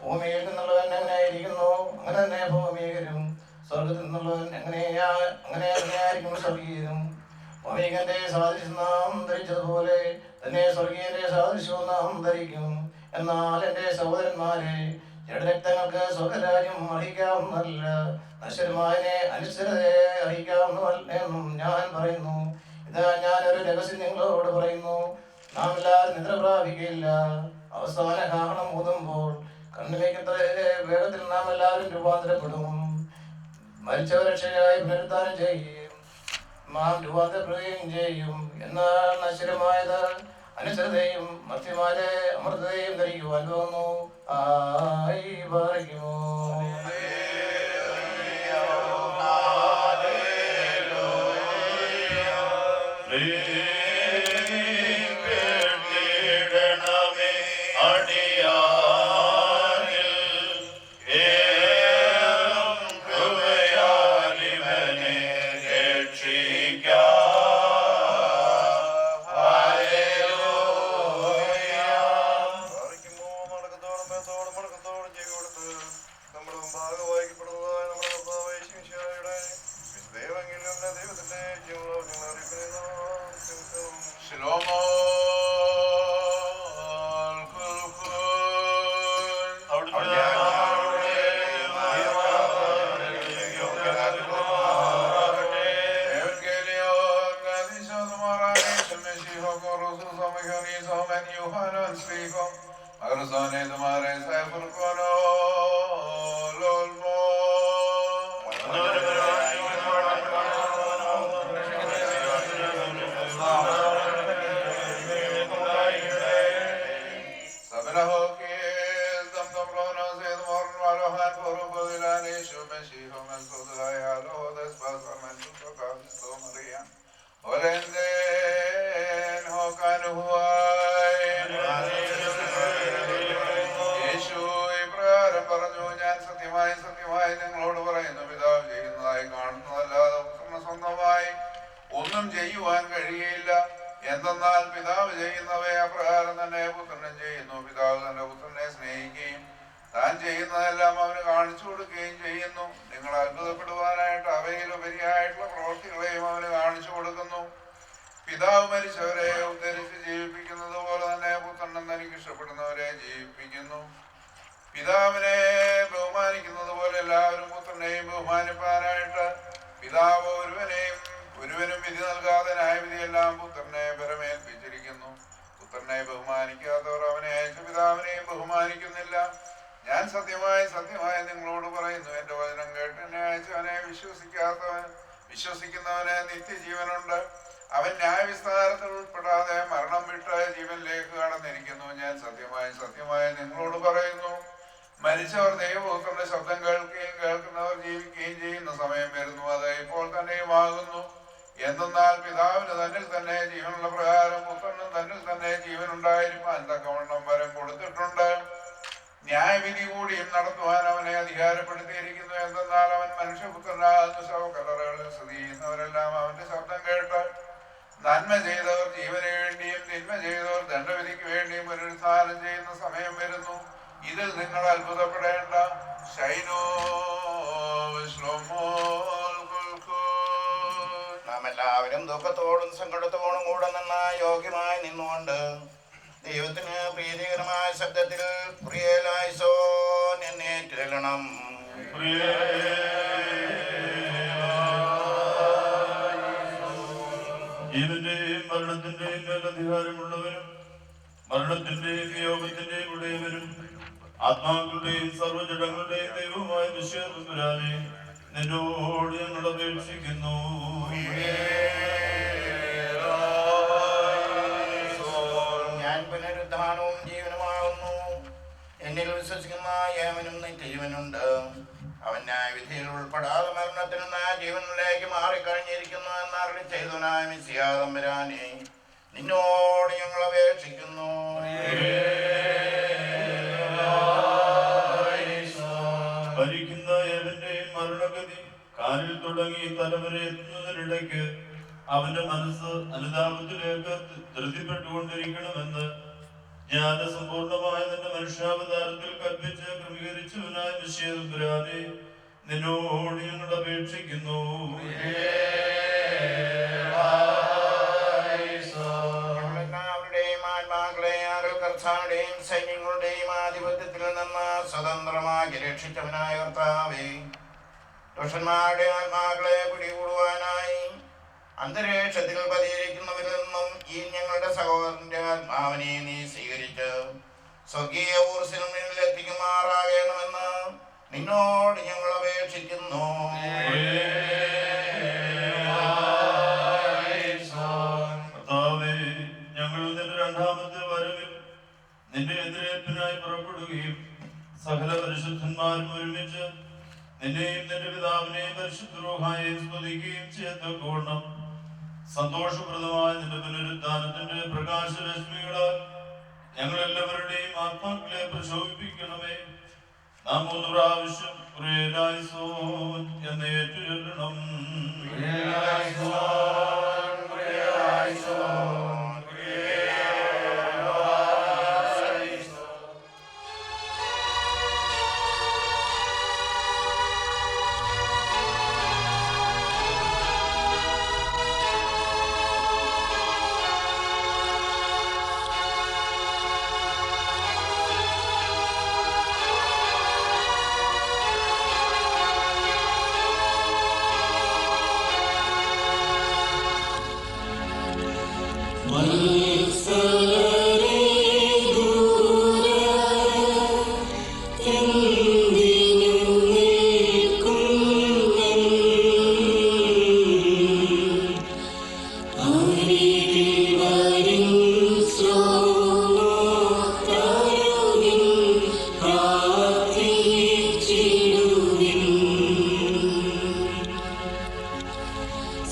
ഭൂമിയിൽ നിന്നുള്ളവൻ എങ്ങനെയായിരിക്കുന്നു അങ്ങനെ തന്നെ ഭൗമികരും, സ്വർഗത്തിൽ നിന്നുള്ളവൻ അങ്ങനെയായിരിക്കും സ്വർഗീയരും. ഭൗമികന്റെ സാദൃശ്യം നാം ധരിച്ചതുപോലെ തന്നെ സ്വർഗീയന്റെ സാദൃശ്യവും നാം ധരിക്കും. എന്നാൽ എന്റെ സഹോദരന്മാരെ, ജഡരക്തങ്ങൾക്ക് സ്വർഗരാജ്യം അറിയിക്കാവുന്നതല്ല, നശ്വരമായതിനെ അനിശ്ചിതതയെ അറിയിക്കാവുന്നതല്ലെന്നും ഞാൻ പറയുന്നു. ഇതാ ഞാനൊരു രഹസ്യം നിങ്ങളോട് പറയുന്നു. നാം എല്ലാവരും നിദ്ര പ്രാപിക്കുകയില്ല. അവസാന കാഹളം ഊതുമ്പോൾ കണ്ണിലേക്കത്ര വേഗത്തിൽ നാം എല്ലാവരും രൂപാന്തരപ്പെടും. മരിച്ചവരക്ഷയായി പുനരുദ്ധാനം ചെയ്യുകയും നാം രൂപാന്തരപ്പെടുകയും ചെയ്യും. എന്നാൽ നശ്വരമായത് അനുസരതയും മധ്യമാരെ അമൃതയും ധരിക്കുവാൻ പോകുന്നു. ആയി പറയുമോ? ഒന്നും ചെയ്യുവാൻ കഴിയില്ല. എന്തെന്നാൽ പിതാവ് ചെയ്യുന്നവയെ അപ്രകാരം തന്നെ പുത്രനും ചെയ്യുന്നു. പിതാവ് തന്റെ പുത്രനെ സ്നേഹിക്കുകയും താൻ ചെയ്യുന്നതെല്ലാം അവന് കാണിച്ചു കൊടുക്കുകയും ചെയ്യുന്നു. നിങ്ങൾ അത്ഭുതപ്പെടുവാനായിട്ട് അവയിലുപരിയായിട്ടുള്ള പ്രവൃത്തികളെയും അവന് കാണിച്ചു കൊടുക്കുന്നു. പിതാവ് മരിച്ചവരെ ഉദ്ധരിച്ച് ജീവിപ്പിക്കുന്നത് പോലെ തന്നെ പുത്രനും തനിക്ക് ഇഷ്ടപ്പെടുന്നവരെ ജീവിപ്പിക്കുന്നു. പിതാവിനെ ബഹുമാനിക്കുന്നത് പോലെ എല്ലാവരും പുത്രനെയും ബഹുമാനിപ്പാനായിട്ട് പിതാവ് ഒരുവനും വിധി നൽകാതെ ന്യായവിധിയെല്ലാം പുത്രനെ പരമേൽപ്പിച്ചിരിക്കുന്നു. പുത്രനെ ബഹുമാനിക്കാത്തവർ അവനെ അയച്ച പിതാവിനെയും ബഹുമാനിക്കുന്നില്ല. ഞാൻ സത്യമായി നിങ്ങളോട് പറയുന്നു, എന്റെ വചനം കേട്ട് എന്നെ അയച്ചവനെ വിശ്വസിക്കുന്നവന് നിത്യജീവനുണ്ട്. അവൻ ന്യായവിസ്താരത്തിൽ ഉൾപ്പെടാതെ മരണം വിട്ട് ജീവനിലേക്ക് കടന്നിരിക്കുന്നു. ഞാൻ സത്യമായി നിങ്ങളോട് പറയുന്നു, മരിച്ചവർ ദൈവപുത്രന്റെ ശബ്ദം കേൾക്കുകയും കേൾക്കുന്നവർ ജീവിക്കുകയും ചെയ്യുന്ന സമയം വരുന്നു. അത് ഇപ്പോൾ തന്നെയുമാകുന്നു. എന്തെന്നാൽ പിതാവിന് തന്നിൽ തന്നെ ജീവനുള്ള പ്രകാരം പുത്രനും തന്നിൽ തന്നെ ജീവനുണ്ടായിരിക്കാൻ തക്കവണ്ണം വരം കൊടുത്തിട്ടുണ്ട്. ന്യായവിധി കൂടിയും നടത്തുവാൻ അവനെ അധികാരപ്പെടുത്തിയിരിക്കുന്നു. എന്തെന്നാൽ അവൻ മനുഷ്യപുത്രനാകുന്ന ശവക്കല്ലറകളിൽ സ്ഥിതി ചെയ്യുന്നവരെല്ലാം അവന്റെ ശബ്ദം കേട്ട് നന്മ ചെയ്തവർ ജീവന് വേണ്ടിയും തിന്മ ചെയ്തവർ ദണ്ഡവിധിക്ക് വേണ്ടിയും പുനരുത്ഥാനം ചെയ്യുന്ന സമയം വരുന്നു. ഇതിൽ നിങ്ങൾ അത്ഭുതപ്പെടേണ്ട. നാം എല്ലാവരും ദുഃഖത്തോടും സങ്കടത്തോടും കൂടെ നിന്ന യോഗ്യമായി നിന്നുകൊണ്ട് ദൈവത്തിന് പ്രീതികരമായ ശബ്ദത്തിൽ പ്രിയലായിസോൻ എന്നേറ്റെല്ലണം. ജീവന്റെയും മരണത്തിന്റെയും മേലധികാരമുള്ളവരും മരണത്തിന്റെയും യോഗത്തിന്റെയും ഉടയവരും ആത്മാക്കളുടെയും സർവ്വജടങ്ങളുടെയും ദൈവമായ വിശ്വരാനെ നിന്നോട് ഞങ്ങൾ അപേക്ഷിക്കുന്നു. ഞാൻ പുനരുദ്ധാനവും ജീവനുമാകുന്നു. എന്നിൽ വിശ്വസിക്കുന്ന ഏവനും നിത്യജീവനുണ്ട്. അവൻ ന്യായവിധിയിൽ ഉൾപ്പെടാതെ മരണത്തിൽ നിന്ന് ജീവനിലേക്ക് മാറിക്കഴിഞ്ഞിരിക്കുന്നു എന്നറിഞ്ഞ് ചെയ്തവനായ മിശിഹാ തമ്പുരാനെ നിന്നോട് ഞങ്ങൾ അപേക്ഷിക്കുന്നു. ഭരിക്കുന്ന ഏവന്റെയും മരണഗതി കാലിൽ തുടങ്ങി തലവരെ എത്തുന്നതിനിടയ്ക്ക് അവന്റെ മനസ്സ് അനുതാപത്തിലേക്ക് ധൃതിപ്പെട്ടുകൊണ്ടിരിക്കണമെന്ന് ജ്ഞാനസമ്പൂർണമായ നിന്റെ മനുഷ്യാവതാരത്തിൽ കൽപ്പിച്ച് ക്രമീകരിച്ചവനായ മിശിഹാ തമ്പുരാനെ നിന്നോട് ഞങ്ങൾ അപേക്ഷിക്കുന്നു. ഞങ്ങളെല്ലാവരുടെയും ആത്മാക്കളെ കർത്താവിന്റെയും സൈന്യങ്ങളുടെയും ആധിപത്യത്തിൽ നിന്ന് സ്വതന്ത്രമാക്കി രക്ഷിച്ചവനായ കർത്താവേ, ദുഷ്ടന്മാരുടെ ആത്മാക്കളെ പിടികൂടുവാനായി അന്തരീക്ഷത്തിൽ പതിയിരിക്കുന്നവരിൽ നിന്നും ഈ ഞങ്ങളുടെ സഹോദരന്റെ ആത്മാവിനെ നീ സ്വീകരിച്ച് സ്വർഗീയ ഊർജ്ജത്തിൽ എത്തിക്കുമാറാകണമെന്ന് നിന്നോട് ഞങ്ങൾ അപേക്ഷിക്കുന്നു. കർത്താവേ, ഞങ്ങൾ നിന്റെ രണ്ടാമത്തെ വരവിൽ നിന്റെ എതിരേൽപ്പിനായി പുറപ്പെടുകയും സകല പരിശുദ്ധന്മാരും ഒരുമിച്ച് നിന്നെയും നിന്റെ പിതാവിനെയും പരിശുദ്ധ റൂഹായെയും സ്തുതിക്കുകയും ചെയ്യത്തക്കവണ്ണം സന്തോഷപ്രദമായ നിന്റെ പുനരുദ്ധാനത്തിന്റെ പ്രകാശരശ്മികളാൽ ഞങ്ങളെല്ലാവരുടെയും ആത്മാക്കളെ പ്രശോഭിപ്പിക്കണമേ. നാം 3 പ്രാവശ്യം പ്രിയലായിസോൻ എന്ന് ഏറ്റുചൊല്ലണം.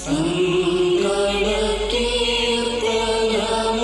സങ്കട കീർത്തനം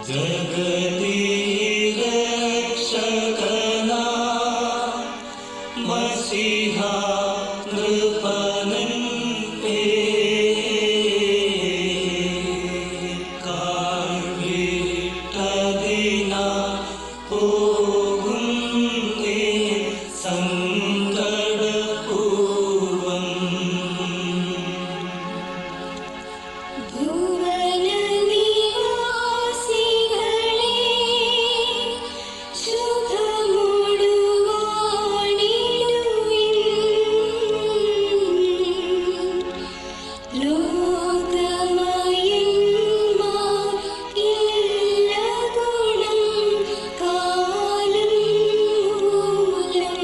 ജഗതിരക്ഷകനാ മസിഹാ നൃപനൻ കാഴ്വിട്ടതിനാ പോകുന്നേ സങ്കടപൂർവം ഭുവനനിവാസികളെ ശുഭമോടുവാണിടുവിൻ. ലോകമയന്മാർ ഇല്ല ഗുണം കാലം മൂലം.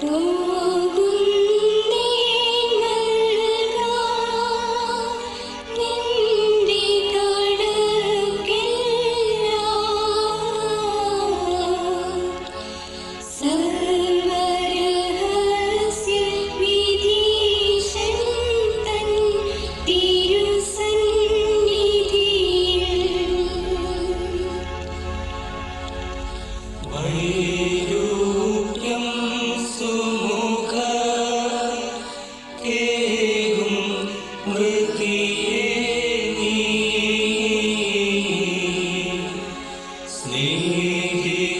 പോകുന്നേ നൽകാം നിന്റെ കടക്കെല്ലാം. സർവ്വരഹസ്യ വിധീശൻ തൻ തിരുസന്നിധിയിൽ വൈരൂപ്യം സുമുഖ കേകും മൃതിയേ നീ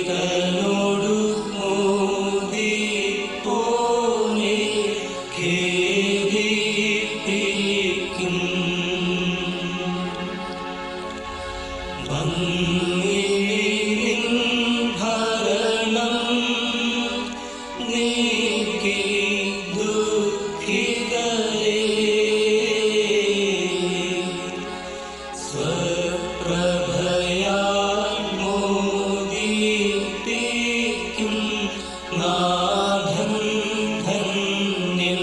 സ്നേഹിതനോടു മോദി പോനെ ഖേദിപ്പിക്കും ഭംഗിയിൻ ഭരണം നീക്കി ദുഃഖിതരെ സ്വപ്രഭയാൽ മോദിപ്പിക്കും നാഥൻ ധന്യൻ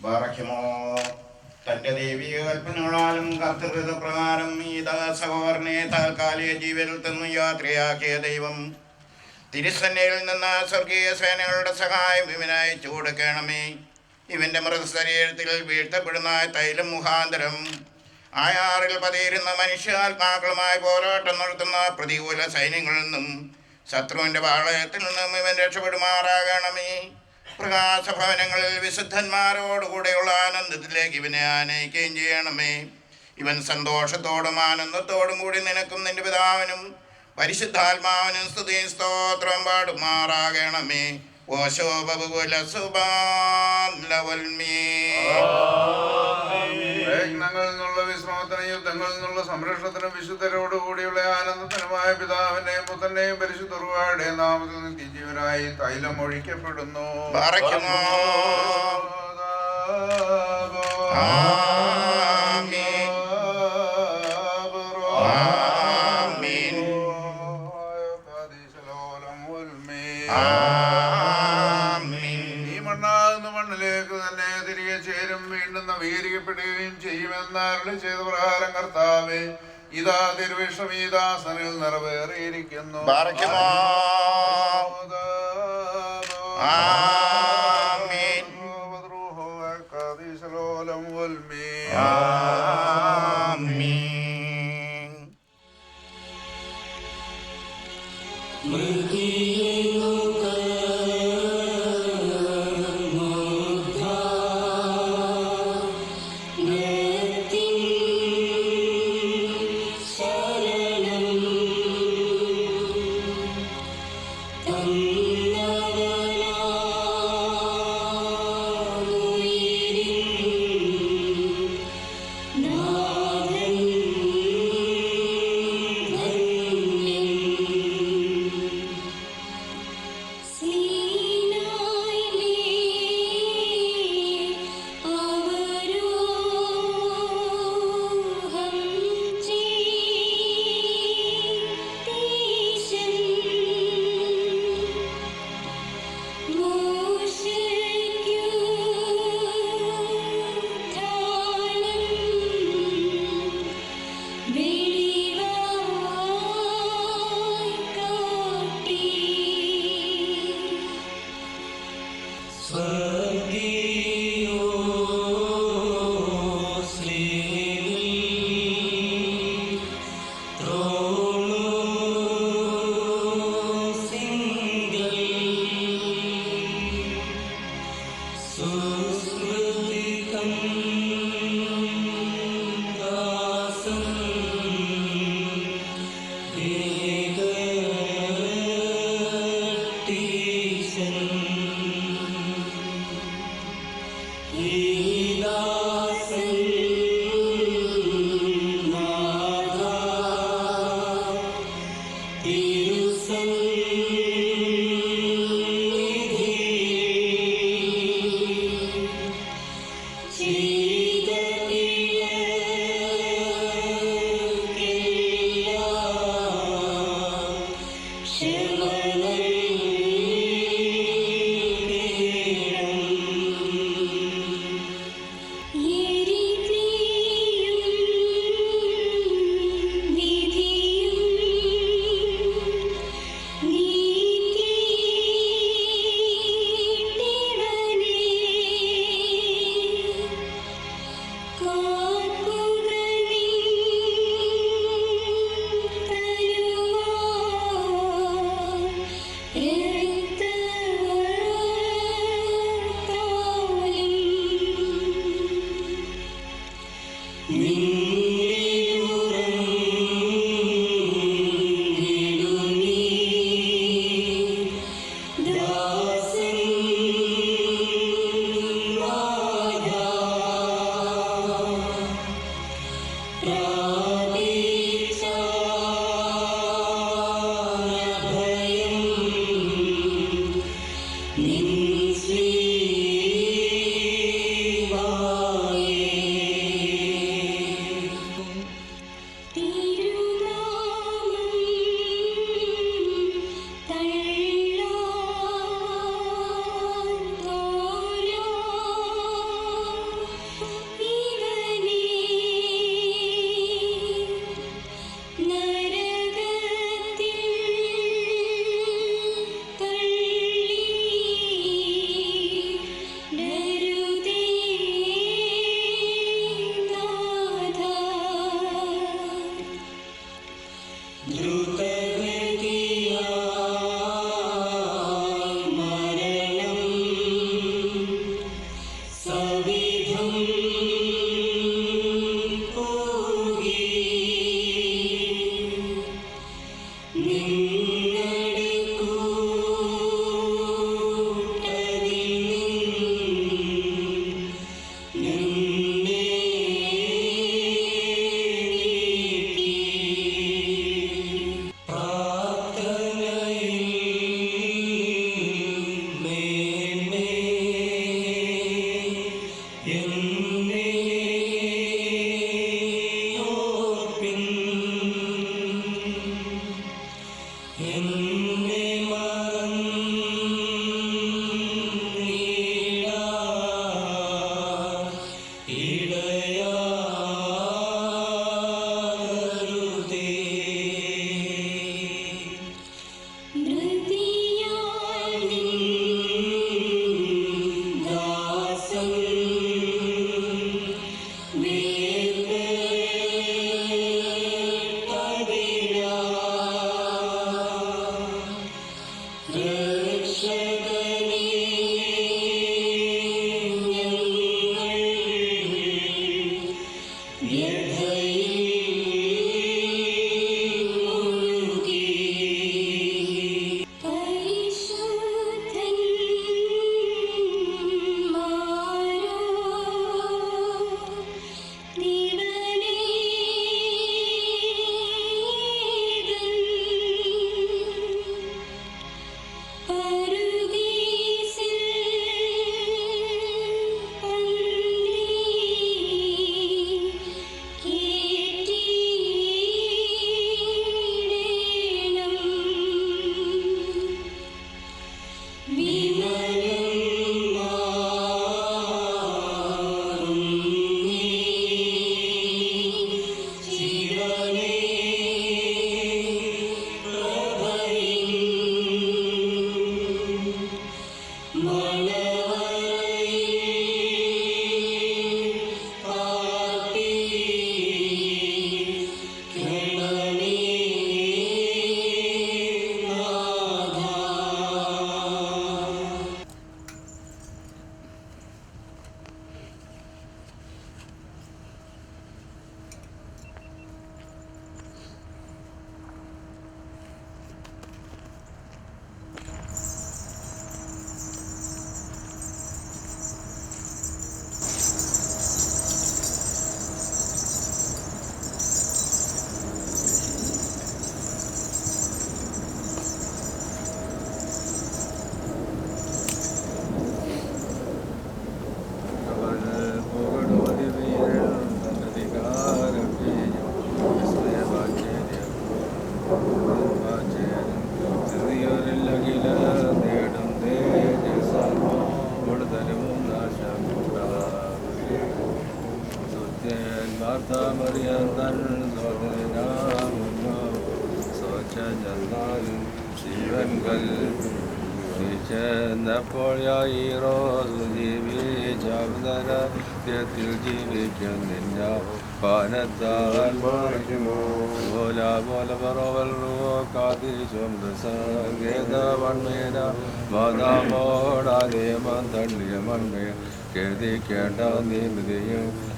ബാറയ്ക്കുമോ തന്റെ ദൈവിക കൽപ്പനകളാലും കർത്തൃത്വ പ്രകാരം ഈ സഹോദരനെ താൽക്കാലിക ജീവിതത്തിൽ നിന്ന് യാത്രയാക്കിയ ദൈവം തിരുസന്നയിൽ നിന്ന് സ്വർഗീയ സേനകളുടെ സഹായം ഇവനയച്ചു കൊടുക്കണമേ. ഇവന്റെ മൃതശരീരത്തിൽ വീഴ്ത്തപ്പെടുന്ന തൈലം മുഖാന്തരം ആയാറിൽ പതിയിരുന്ന മനുഷ്യാത്മാക്കളുമായി പോരാട്ടം നടത്തുന്ന പ്രതികൂല സൈന്യങ്ങളിൽ നിന്നും ശത്രുവിന്റെ പാളയത്തിൽ നിന്നും ഇവൻ രക്ഷപ്പെടുമാറാകണമേ. പ്രകാശഭവനങ്ങളിൽ വിശുദ്ധന്മാരോടുകൂടെയുള്ള ആനന്ദത്തിലേക്ക് ഇവനെ ആനയിക്കുകയും ചെയ്യണമേ. ഇവൻ സന്തോഷത്തോടും ആനന്ദത്തോടും കൂടി നിനക്കും നിന്റെ പിതാവിനും പരിശുദ്ധാത്മാവിനും സ്തുതിയും സ്തോത്രം പാടുമാറാകണമേ. ഓശോ ബബുകുല പ്രയത്നങ്ങളിൽ നിന്നുള്ള വിശ്രമത്തിനും യുദ്ധങ്ങളിൽ നിന്നുള്ള സംരക്ഷണത്തിനും വിശുദ്ധരോട് കൂടിയുള്ള ആനന്ദത്തിനുമായ പിതാവിന്റെയും പുത്രന്റെയും പരിശുദ്ധ റുഹായുടെയും നാമത്തിൽ നിത്യജീവനായി തൈലം ഒഴിക്കപ്പെടുന്നു. ഈ മണ്ണാകുന്ന മണ്ണിലേക്ക് തന്നെ തിരികെ ചേരും, വീണ്ടും നവീകരിക്കപ്പെടുകയും ചെയ്യുമെന്ന് അരുളി ചെയ്ത പ്രകാരം കർത്താവേ, ഇതാ തിരുവിഷം ഈ ദാസനിൽ നിറവേറിയിരിക്കുന്നു.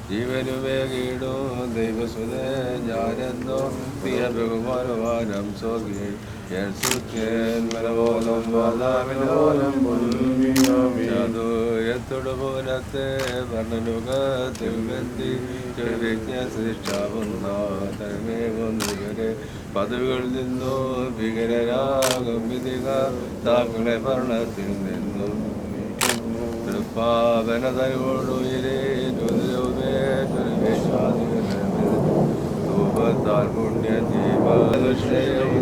ജീവനുവേകിടും ദൈവസുതേ ഞാനെന്നോ പ്രിയ ബഹുമാനവാനം സ്വകി ൊടുപൂനത്തെ വർണ്ണനുഖത്തിൽ വെന്തി ശിക്ഷാവുന്ന തരമേവൊന്നിവരെ പദവികളിൽ നിന്നു ഭീകരരാകും വിധിക താക്കളെ ഭരണത്തിൽ നിന്നും പാവനതയോടുയരേ ൂപത്താൽ പുണ്യജീവം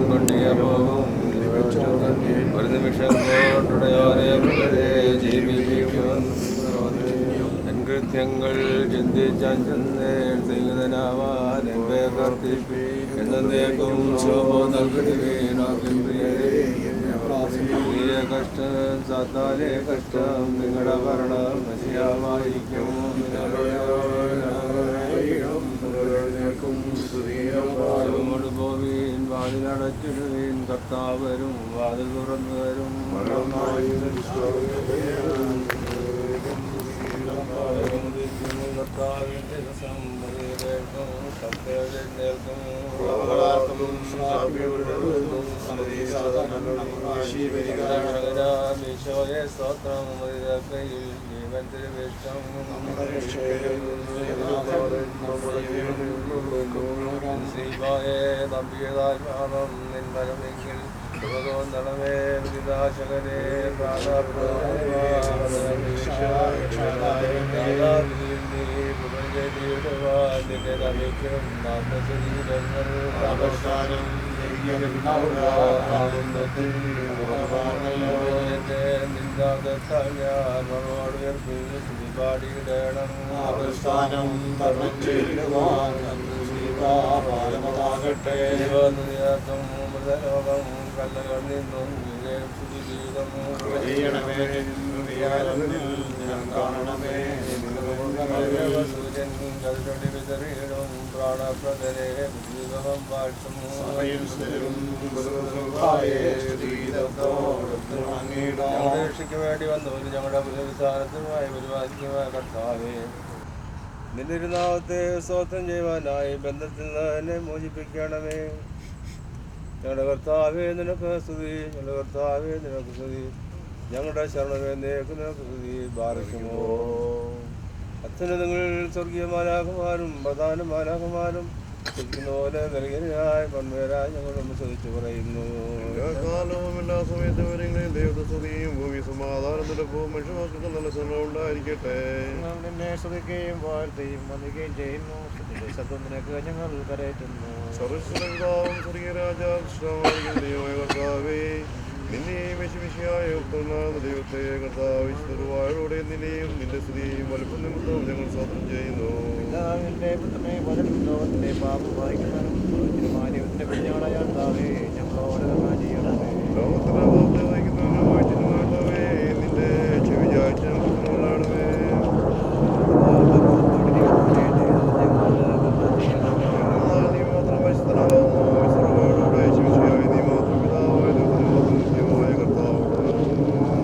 കൊണ്ടിയ പോകും ഒരു നിമിഷം കൊണ്ടുടയോനെ ജീവിപ്പിക്കും കൃത്യങ്ങൾ ചിന്തിച്ചാൻ ചെന്നേനാവാൻ എന്റെ കർത്തിപ്പി എന്നേക്കും ശോഭോ നൽകുകയും കഷ്ടം സാത്താലെ കഷ്ടം നിങ്ങളുടെ ഭരണം മതിയാവായിരിക്കും പോവീൻ വാതിലടച്ചിടുവീൻ കർത്താവരും വാതിൽ തുറന്നു വരും രക്ഷയ്ക്ക് വേണ്ടി വന്നവരും ഞങ്ങളുടെ പുനരുദ്ധാനത്തിനുമായി പരിപാലിക്കുവാൻ കർത്താവേ, നിന്റെ നാമത്തെ സ്തോത്രം ചെയ്യുവാനായി ബന്ധത്തിൽ നിന്ന് എന്നെ മോചിപ്പിക്കണമേ. ഞങ്ങളുടെ കർത്താവേ നിനക്ക് സ്തുതി, ഞങ്ങളുടെ കർത്താവേ നിനക്ക് സ്തുതി, ഞങ്ങളുടെ ശരണമേ നിനക്ക് സ്തുതി. ബാറയ്ക്കുമോ അത്യുന്നതങ്ങളിൽ സ്വർഗീയ മാലാഖമാരും പ്രധാന മാലാഖമാരും പോലെ നൽകിയതിനായ പന്മേരായി ഞങ്ങൾ ചോദിച്ചു പറയുന്നു. കാലവും എല്ലാ സമയത്തും ദൈവസ്തുതിയും ഭൂമി സമാധാനത്തിലൊപ്പം മനുഷ്യവാക്കൾക്ക് നല്ല ശ്രമം ഉണ്ടായിരിക്കട്ടെ. നിന്നെ സ്തുതിക്കുകയും വാഴ്ത്തുകയും വന്ദിക്കുകയും ചെയ്യുന്നു. ശബ്ദം നിനക്ക് ഞങ്ങൾ കരയറ്റുന്നു. സർവ്വസ്വരപിതാവും സ്വർഗീയ രാജാവിശ്രമമായിരിക്കുന്ന ദൈവമായ കർത്താവേ, നിന്നെയും വിശിയായ ഉത്തരനാകുന്ന ദൈവത്തെ കർത്താവ് വിശുദ്ധവായോടെ നിന്നെയും നിന്റെ സ്തുതിയും വലുപ്പം നിമിത്തവും ഞങ്ങൾ സ്തോത്രം ചെയ്യുന്നു. പിതാവിന്റെ പുത്രനെ വചനം ലോകത്തിന്റെ പാപം വായിക്കുന്നവനും ദൈവത്തിന്റെ കുഞ്ഞാടായ കർത്താവേ, ഞങ്ങളോട് കരുണ ചെയ്യണമേ. ലോകത്തിന്റെ പാപത്തെ വഹിക്കുന്നവനും വായിച്ചിട്ടുമാകട്ടെ, നിന്റെ ചെവി ചായ്ച്ച ഞങ്ങളാണമേ. നീ മാത്രം പരിശുദ്ധനാകുന്നു. സർവ്വോടെ ശിവശിയായ നീ മാത്രം പിതാവായ ദൈവമായ കർത്താവ്.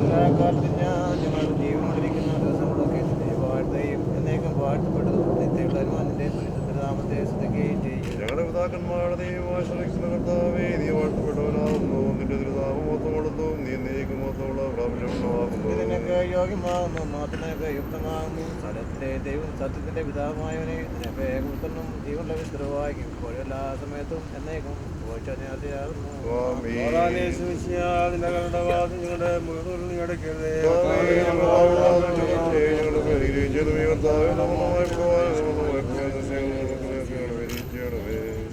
എല്ലാ കാലത്തും ഞങ്ങൾ ജീവനോടിരിക്കുന്ന ദിവസങ്ങളൊക്കെ നിന്നെ വാഴ്ത്തുകയും എന്നേക്കും വാഴ്ത്തപ്പെടുന്നു. നിത്യമുള്ള അനുമാനത്തിന്റെ പരിശുദ്ധനാമത്തെ സ്തുതിക്കുകയും ചെയ്യും. ഞങ്ങളുടെ പിതാക്കന്മാരുടെ ദൈവമായ ശ്രമിക്കുന്ന കർത്താവേ, നീ വാഴ്ത്തപ്പെട്ടവനാകുന്നു. നിന്റെ തിരുനാമം മൊത്തമുള്ളതും നീ എന്നേക്കും മൊത്തമുള്ള പ്രാബല്യമുള്ളതാകുന്നു. നിനക്ക് യോഗ്യമാകുന്നു, നാട്ടിനൊക്കെ യുക്തമാകുന്നു. സ്ഥലത്തിന്റെ ദൈവം സത്യത്തിന്റെ പിതാവായവനെ നിനക്ക് ഏകപുത്രനും ജീവനുള്ള വിസ്തരവായിരിക്കും. ഇപ്പോഴെല്ലാ സമയത്തും എന്നേക്കും പോയിട്ടാകുന്നു. ഞങ്ങളുടെ മുഖങ്ങളിൽ അടയ്ക്കരുതേ.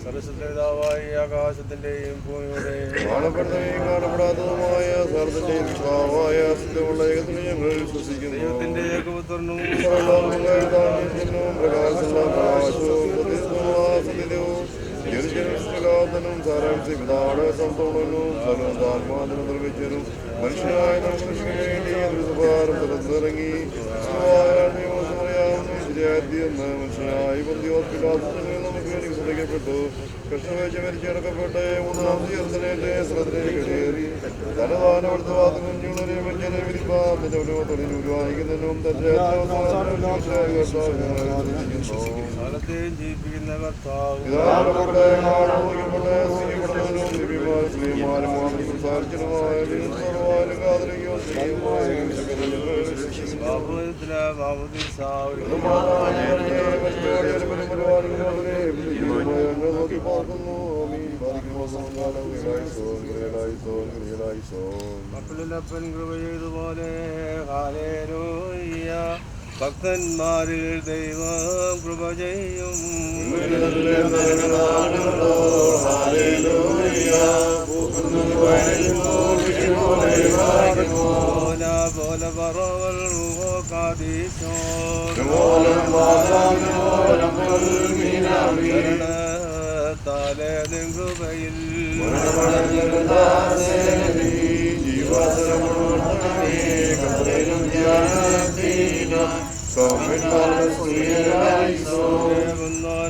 സരസ്വതേതാവായി ആകാശത്തിന്റെയും ഭൂമിയുടെയും കാണപ്പെടാത്തതുമായ സർവ്വത്തിന്റെയും പിതാവായ സത്യമുള്ള ഏകത്തിനെ ഞങ്ങൾ വിശ്വസിക്കുന്നു. ദൈവത്തിന്റെ ഏകപുത്രനും മനുഷ്യനായ നമുക്ക് വേണ്ടി തുറന്നിറങ്ങി ശരിയായെന്ന് മനുഷ്യനായി ബന്ധിയോർപ്പില്ലാത്തതിനെ നമുക്ക് വേണ്ടി ശ്രദ്ധിക്കപ്പെട്ടു. കൃഷ്ണവേച്ച് മരിച്ചടക്കപ്പെട്ട് മൂന്നാം തീർച്ചനേറ്റ് ശ്രദ്ധയിലേക്ക് കയറി തലവാനോടുത്ത വാക്കുഞ്ഞുള്ളവരെ മനുഷ്യനെ വിരിപ്പാത്തിന്റെ വായിക്കുന്നതിനും തന്റെ കാലത്തെയും ജീവിപ്പിക്കുന്ന കർത്താവ് മക്കളിലപ്പൻ കൃപ ചെയ്തുപോലെ ഹല്ലേലൂയ. ഭക്തന്മാരിൽ ദൈവം കൃപ ചെയ്യും. പോലെ പറവൽ കാദീശോ തലേ കൃപയിൽ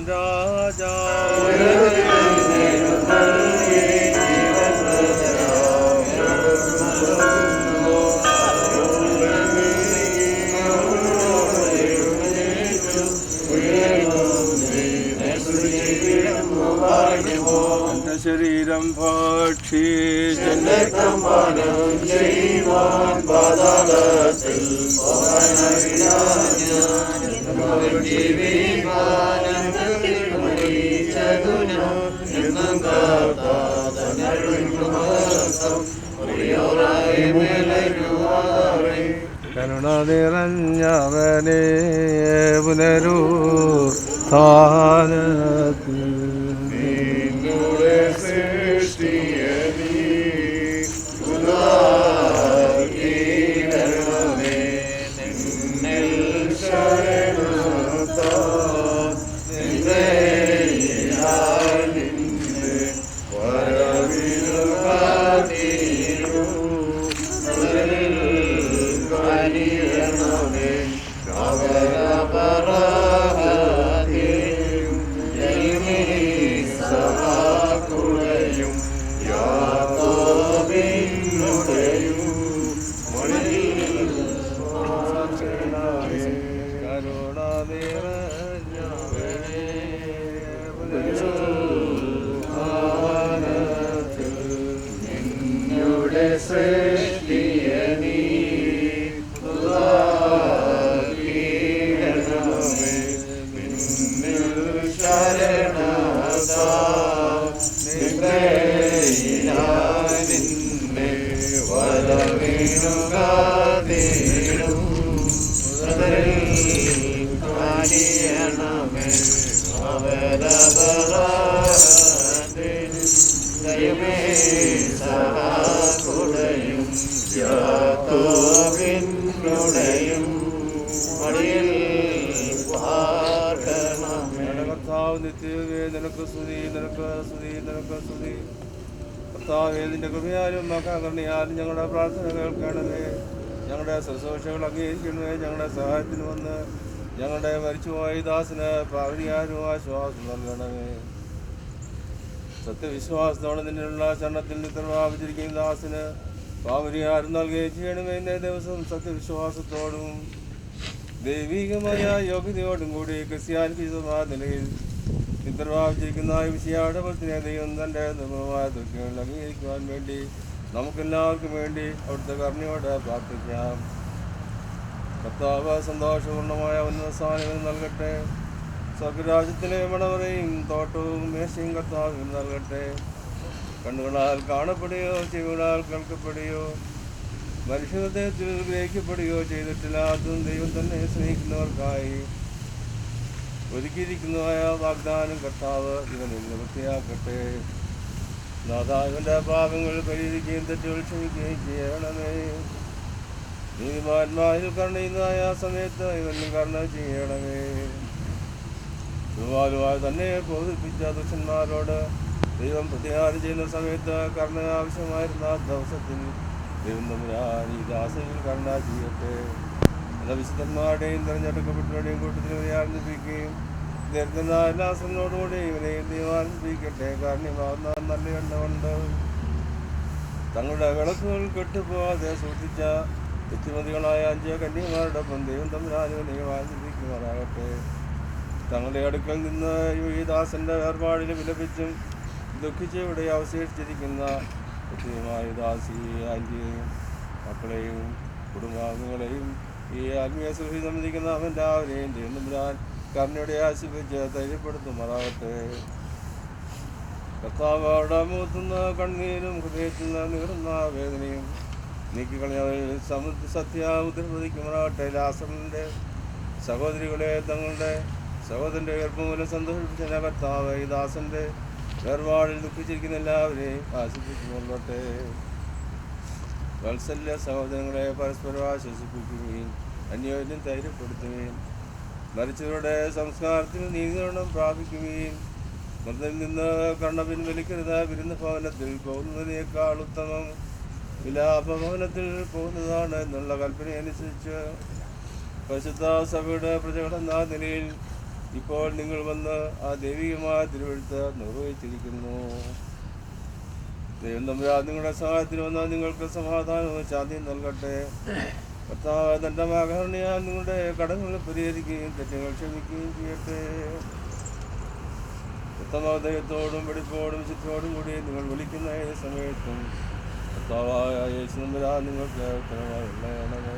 രാജാ കരുണ നിറഞ്ഞവനെ നിന്റെ കൃപയാലും മഹാകരുണയാലും ഞങ്ങളുടെ പ്രാർത്ഥന കേൾക്കണമേ. ഞങ്ങളുടെ ശുശ്രൂഷകൾ അംഗീകരിക്കണമേ. ഞങ്ങളുടെ സഹായത്തിന് വന്ന് ഞങ്ങളുടെ മരിച്ചുപോയ ദാസന് പാവനിയാരും ആശ്വാസം നൽകണമേ. സത്യവിശ്വാസത്തോടെ നിന്നുള്ള ചരണത്തിൽ നിത്യമാവിച്ചിരിക്കുന്ന ദാസന് പാവനിയാരും നൽകുകയും ചെയ്യണമേ. ഇന്നേ ദിവസം സത്യവിശ്വാസത്തോടും ദൈവികമായ യോഗ്യതയോടും കൂടി ക്രിസ്ത്യാനികമായ നിലയിൽ നിത്യമാവിച്ചിരിക്കുന്ന വിഷയയുടെ ഭക്തിനെ ദൈവം തൻ്റെ നിർമ്മലമായ ദുഃഖങ്ങൾ അംഗീകരിക്കുവാൻ വേണ്ടി നമുക്കെല്ലാവർക്കും വേണ്ടി അവിടുത്തെ കരുണയോടെ പ്രാർത്ഥിക്കാം. കർത്താവ് സന്തോഷപൂർണ്ണമായ ഉന്നത സ്ഥാനങ്ങൾ നൽകട്ടെ. സ്വർഗരാജ്യത്തിലെ മണവറയും തോട്ടവും മേശയും കർത്താവിനും നൽകട്ടെ. കണ്ണുകളാൽ കാണപ്പെടുകയോ ചെവികളാൽ കേൾക്കപ്പെടുകയോ മനുഷ്യഹൃദയത്തിൽ ഗ്രഹിക്കപ്പെടുകയോ ചെയ്തിട്ടില്ലാത്തതും ദൈവം തന്നെ സ്നേഹിക്കുന്നവർക്കായി ഒരുക്കിയിരിക്കുന്നതായ വാഗ്ദാനം കർത്താവ് ഇവനിൽ നിവൃത്തിയാക്കട്ടെ. നാഥാവിൻ്റെ പാപങ്ങൾ പരിഹരിക്കുകയും തെറ്റുകൾ ക്ഷമിക്കുകയും ചെയ്യണമേ. നീതിമാന്മാരിൽ കരുണയുന്നതായ സമയത്ത് ഇവനും കരുണ ചെയ്യണമേ. ചുവാലുവായി തന്നെ ബോധിപ്പിച്ച ദുഷ്ടന്മാരോട് ദൈവം പ്രതികാരം ചെയ്യുന്ന സമയത്ത് കരുണ ആവശ്യമായിരുന്ന ദിവസത്തിൽ ദൈവം തമ്പുരാൻ ഈ ദാസനിൽ കരുണ ചെയ്യട്ടെ. എല്ലാ വിശുദ്ധന്മാരുടെയും തിരഞ്ഞെടുക്കപ്പെട്ടവരുടെയും കൂട്ടത്തിൽ ഇവരെ ആനന്ദിപ്പിക്കുകയും ദീർഘനാശനോടുകൂടി ഇവരെയും ദൈവം ആനന്ദിപ്പിക്കട്ടെ. കാരണമാകുന്ന നല്ല എണ്ണമുണ്ട്. തങ്ങളുടെ വിളക്കുകൾ കെട്ടുപോകാതെ സൂക്ഷിച്ച ബുദ്ധിമതികളായ 5 കന്യകമാരോടൊപ്പം ദൈവം തമ്പുരാൻ ഇവരെയും ആനന്ദിപ്പിക്കുമാറാകട്ടെ. തങ്ങളുടെ അടുക്കൽ നിന്ന് ഈ ദാസന്റെ വേർപാടിൽ വിലപിച്ചും ദുഃഖിച്ച് ഇവിടെ അവശേഷിച്ചിരിക്കുന്ന കൃത്യമായ ദാസി ആൻറ്റിയെയും മക്കളെയും കുടുംബാംഗങ്ങളെയും ഈ ആത്മീയ സുഖി സംബന്ധിക്കുന്ന അവൻ്റെവരെയും ദൈവം കരുണയുടെ ആശിപ്പിച്ച് ധൈര്യപ്പെടുത്തുമാറാകട്ടെ. കർത്താവ് അവിടെ മൂത്തുന്ന കണ്ണീരും ഹൃദയത്തിൽ നിന്ന് നീറുന്ന വേദനയും നീക്കിക്കളഞ്ഞവരിൽ സത്യ ഉദ്രപ്രതിക്കുമാറാകട്ടെ. ലാസറിൻ്റെ സഹോദരികളെ തങ്ങളുടെ സഹോദരൻ്റെ ഗർഭമൂലം സന്തോഷിപ്പിച്ച കർത്താവ് ഈ ദാസൻ്റെ വേർപാടിൽ ദുഃഖിച്ചിരിക്കുന്ന എല്ലാവരെയും ആശിപ്പിച്ചുകൊള്ളട്ടെ. വത്സല്യ സഹോദരങ്ങളെ പരസ്പരം ആശ്വസിപ്പിക്കുകയും അന്യോന്യം ധൈര്യപ്പെടുത്തുകയും മരിച്ചവരുടെ സംസ്കാരത്തിന് നീതികരണം പ്രാപിക്കുകയും മൃതനിൽ നിന്ന് കണ്ണ പിൻവലിക്കരുത്. വിരുന്ന ഭവനത്തിൽ പോകുന്നതിനേക്കാൾ ഉത്തമം വിലാപഭവനത്തിൽ പോകുന്നതാണ് എന്നുള്ള കൽപ്പനയനുസരിച്ച് പരിശുദ്ധ സഭയുടെ പ്രജകളെന്ന നിലയിൽ ഇപ്പോൾ നിങ്ങൾ വന്ന് ആ ദൈവികമായ തിരുവെഴുത്ത് നിർവഹിച്ചിരിക്കുന്നു. ദൈവം തമ്പുരാൻ നിങ്ങളുടെ സഹായത്തിന് വന്നാൽ നിങ്ങൾക്ക് സമാധാനവും ശാന്തിയും നൽകട്ടെ. കർത്താവ് തൻ്റെ മഹാകരുണയാൽ നിങ്ങളുടെ കടങ്ങൾ പരിഹരിക്കുകയും തെറ്റുകൾ ക്ഷമിക്കുകയും ചെയ്യട്ടെ. ഉത്തമ ദൈവത്തോടും വെടിപ്പോടും ചിത്തോടും കൂടി നിങ്ങൾ വിളിക്കുന്ന ഏത് സമയത്തും കർത്താവായ യേശു നമ്പുരാൻ നിങ്ങൾക്ക് ഉത്തരവാദിരണമേ.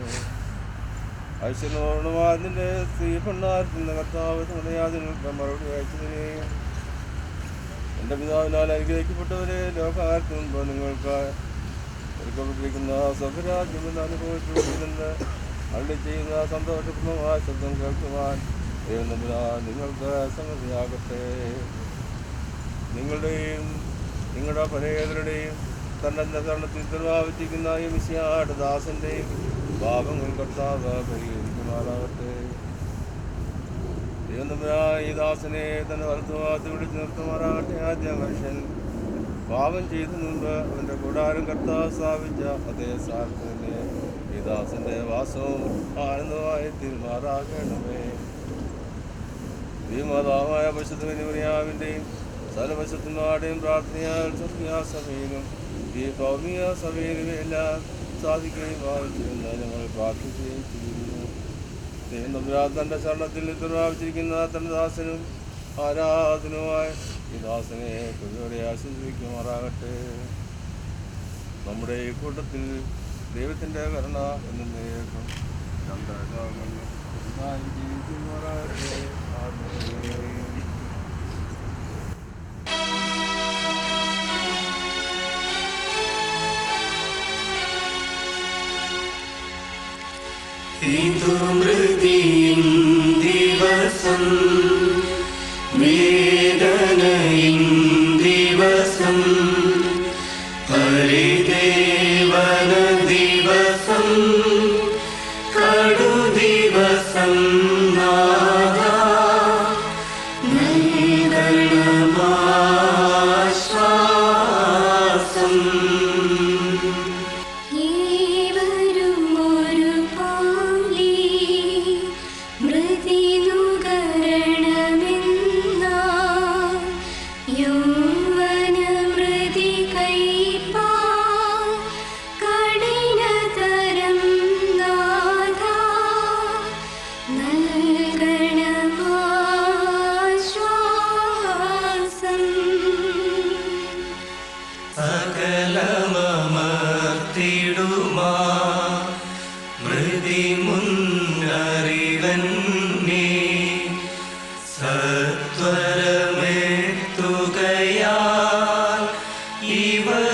ഐശ്വര്യപൂർണ്ണമാതിൻ്റെ സ്ത്രീ പെണ്ണാർക്കുന്ന കർത്താവ് നിങ്ങൾക്ക് മറുപടി അയച്ചതിനെയും എൻ്റെ പിതാവിനാൽ അനുഗ്രഹിക്കപ്പെട്ടവരെ ലോകാർക്ക് മുൻപ് നിങ്ങൾക്ക് ഒരുക്കപ്പെട്ടിരിക്കുന്ന സ്വഭരാജ്യം എന്ന അനുഭവത്തിൽനിന്ന് അള്ളി ചെയ്യുന്ന സന്തോഷപൂർണ്ണമായ ശബ്ദം കേൾക്കുവാൻ ദൈവം നമ്പുരാൻ നിങ്ങൾക്ക് സംഗതിയാകട്ടെ. നിങ്ങളുടെയും നിങ്ങളുടെ പരേതരുടെയും തന്റെ തരണത്തിൽ നിർവാഹിച്ചിരിക്കുന്ന ഈ മിശിഹായുടെ ദാസന്റെയും പാപങ്ങൾ കർത്താവ് പരിഹരിക്കുമാറാകട്ടെ. ദൈവം നമ്പുരാൻ ഈ ദാസനെ തന്റെ വലത്തുഭാഗത്ത് വിളിച്ച് നിർത്തുമാറാകട്ടെ. ആദ്യ മനുഷ്യൻ പാപം ചെയ്തു മുൻപ് അവൻ്റെ കൂടാരം കർത്താവ് സ്ഥാപിച്ച അതേ സ്ഥാനത്ത് തന്നെ ഈ ദാസന്റെ വാസവും ആനന്ദമായി തീരുമാറാകണമേ. ഈ മാതാവായ പശുദ്ധമനിമറിയാവിൻ്റെയും സകലപശുദ്ധന്മാരുടെയും പ്രാർത്ഥനയാൽ സഭയിലും ഈ ഭൗമിക സഭയിലും എല്ലാം സാധിക്കുകയും ചെയ്യുന്ന ഞങ്ങൾ പ്രാർത്ഥിക്കുകയും ചെയ്യുന്നു. ദൈവം നമ്പുരാൻ തൻ്റെ ശരണത്തിൽ നിർവാഹിച്ചിരിക്കുന്ന തൻ്റെ ദാസനും ആരാധനുമായ ഈ ദാസനെ കൃപയോടെ ആശ്വസിപ്പിക്കുമാറാകട്ടെ. നമ്മുടെ ഈ കൂട്ടത്തിൽ ദൈവത്തിൻ്റെ കരുണ എന്നേക്കും ജീവിക്കുമാറാകട്ടെ. ആമേൻ. ഇതു മൃതിയിൻ ദിവസം, വേദനയിൻ ദിവസം, പരിദേവന ദിവസം, കടുദിവസം നാഥാ, നൽകണമാശ്വാസം. സകലമർത്തിടുമാ മൃതി മുന്നറിവന്നേ, സത്വരമെത്തുകയാൽ ഇവനുദ്ധാനത്തിൽ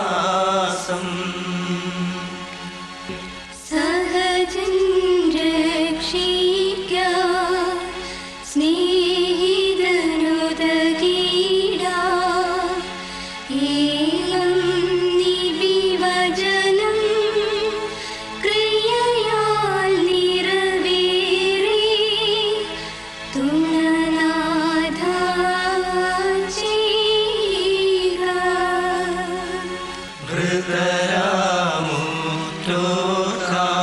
നൽകണമാശ്വാസം. സഹജൻ രക്ഷിക്കാൻ സ്നേഹിതനുദകീടാ, ഏലം നിബിവചനം ക്രിയയാൽ നിറവേറി, തുണനാഥ ചെയ്യുക.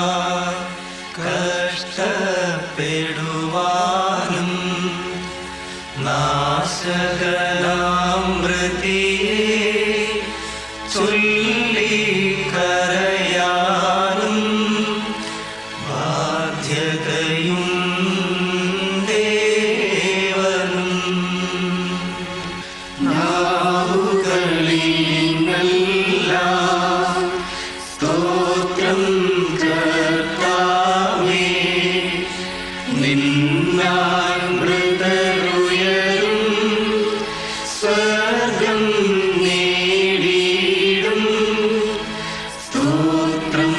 മൃതരാമുറ്റോർക്കായി കഷ്ടപ്പെടുവാനും നാശകനാം മൃതിയെ ചൊല്ലിക്കരയാനും ബാധ്യതയും ദേവനും. നാവുകളിലെല്ലാം സ്തോത്രം കർത്താവേ, നിന്നാൽ മൃതരുയരും സ്വർഗം നേടിയിടും, സ്തോത്രം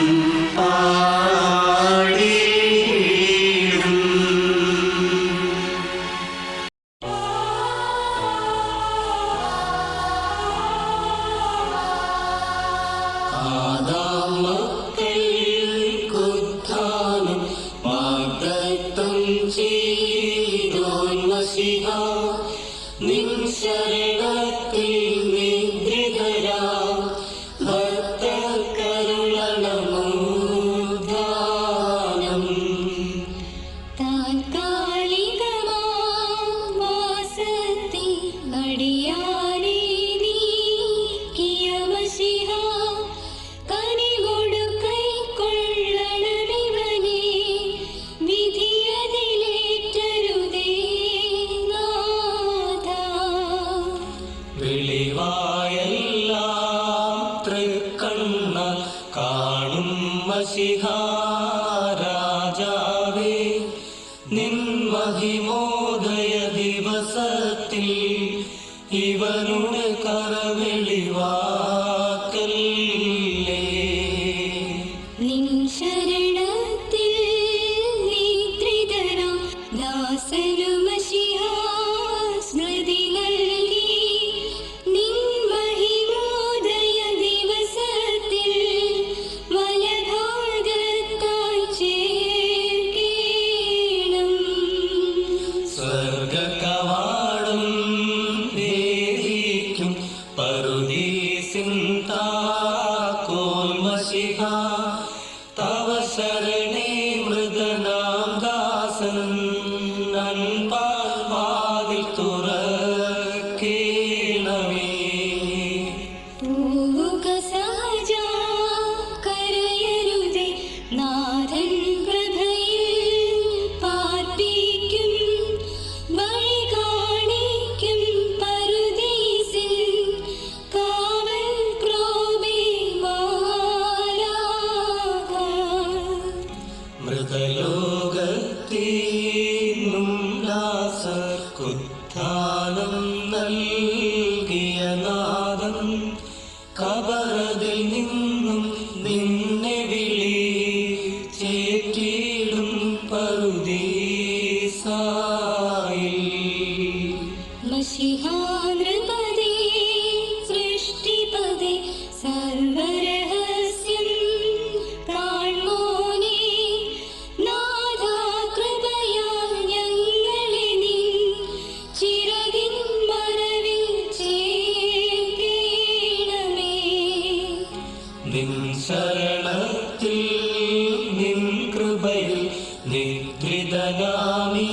പാടിയിടും. ആദാമക്കൾക്കുത്ഥാനം വാഗ്ദത്തം ചെയ്തോൻ മശിഹ, നിൻ ശരണത്തിൽ നിദ്രിതരാം ഭക്തർക്കരുളണമുദ്ധാനം. താത്കാലികമാം വാസത്തിൽ അടിയാനെ നീക്കിയ മശിഹാ, കനിവോടു കൈക്കൊള്ളണമിവനെ, വിധിയതിലേറ്റരുതേ നിൻ മഹിമോദയ ദിവസത്തിൽ ഇവനുടെ കരവെളിവാക്കല്ലേ. നിൻ ശരണത്തിൽ നിദ്രിതരാം ദാസനു മശിഹാ സ്മൃതി നൽകി. നിൻ മഹിമോദയ ദിവസത്തിൽ വലഭാഗത്തായി ചേർക്കേണം. സ്വർഗകവാടം വേദിക്കും പറുദീസിൻ താക്കോൽ മശിഹാ. തവ ശരണേ മൃഗനാം ദാസൻ അൻപാൽ വാതിൽ തുറക്കേണമേ. പൂവുക സഹജാ കരയരുതേ, നാഥൻ പ്രഭയിൽ പാർപ്പിക്കും. വഴി കാണിക്കും പറുദീസിൻ കാവൽ ക്രോബേ മാലാഖ. മൃതലോകത്തേന്നും ലാസർക്കുത്ഥാനം നൽകിയ നാദം കബറതിൽ നിന്നും നിന്നെ വിളിച്ചേറ്റിടും പറുദീസായിൽ. മശിഹാ നൃപതേ സൃഷ്ടിപതേ സർവരഹസ്യം കാൺമോനേ. നാഥാ കൃപയാൽ ഞങ്ങളെ നിൻ ചിറകിൻ മറവിൽ ചേർക്കേണമേ. നിൻ ശരണത്തിൽ നിൻ കൃപയിൽ നിദ്രിതനാമീ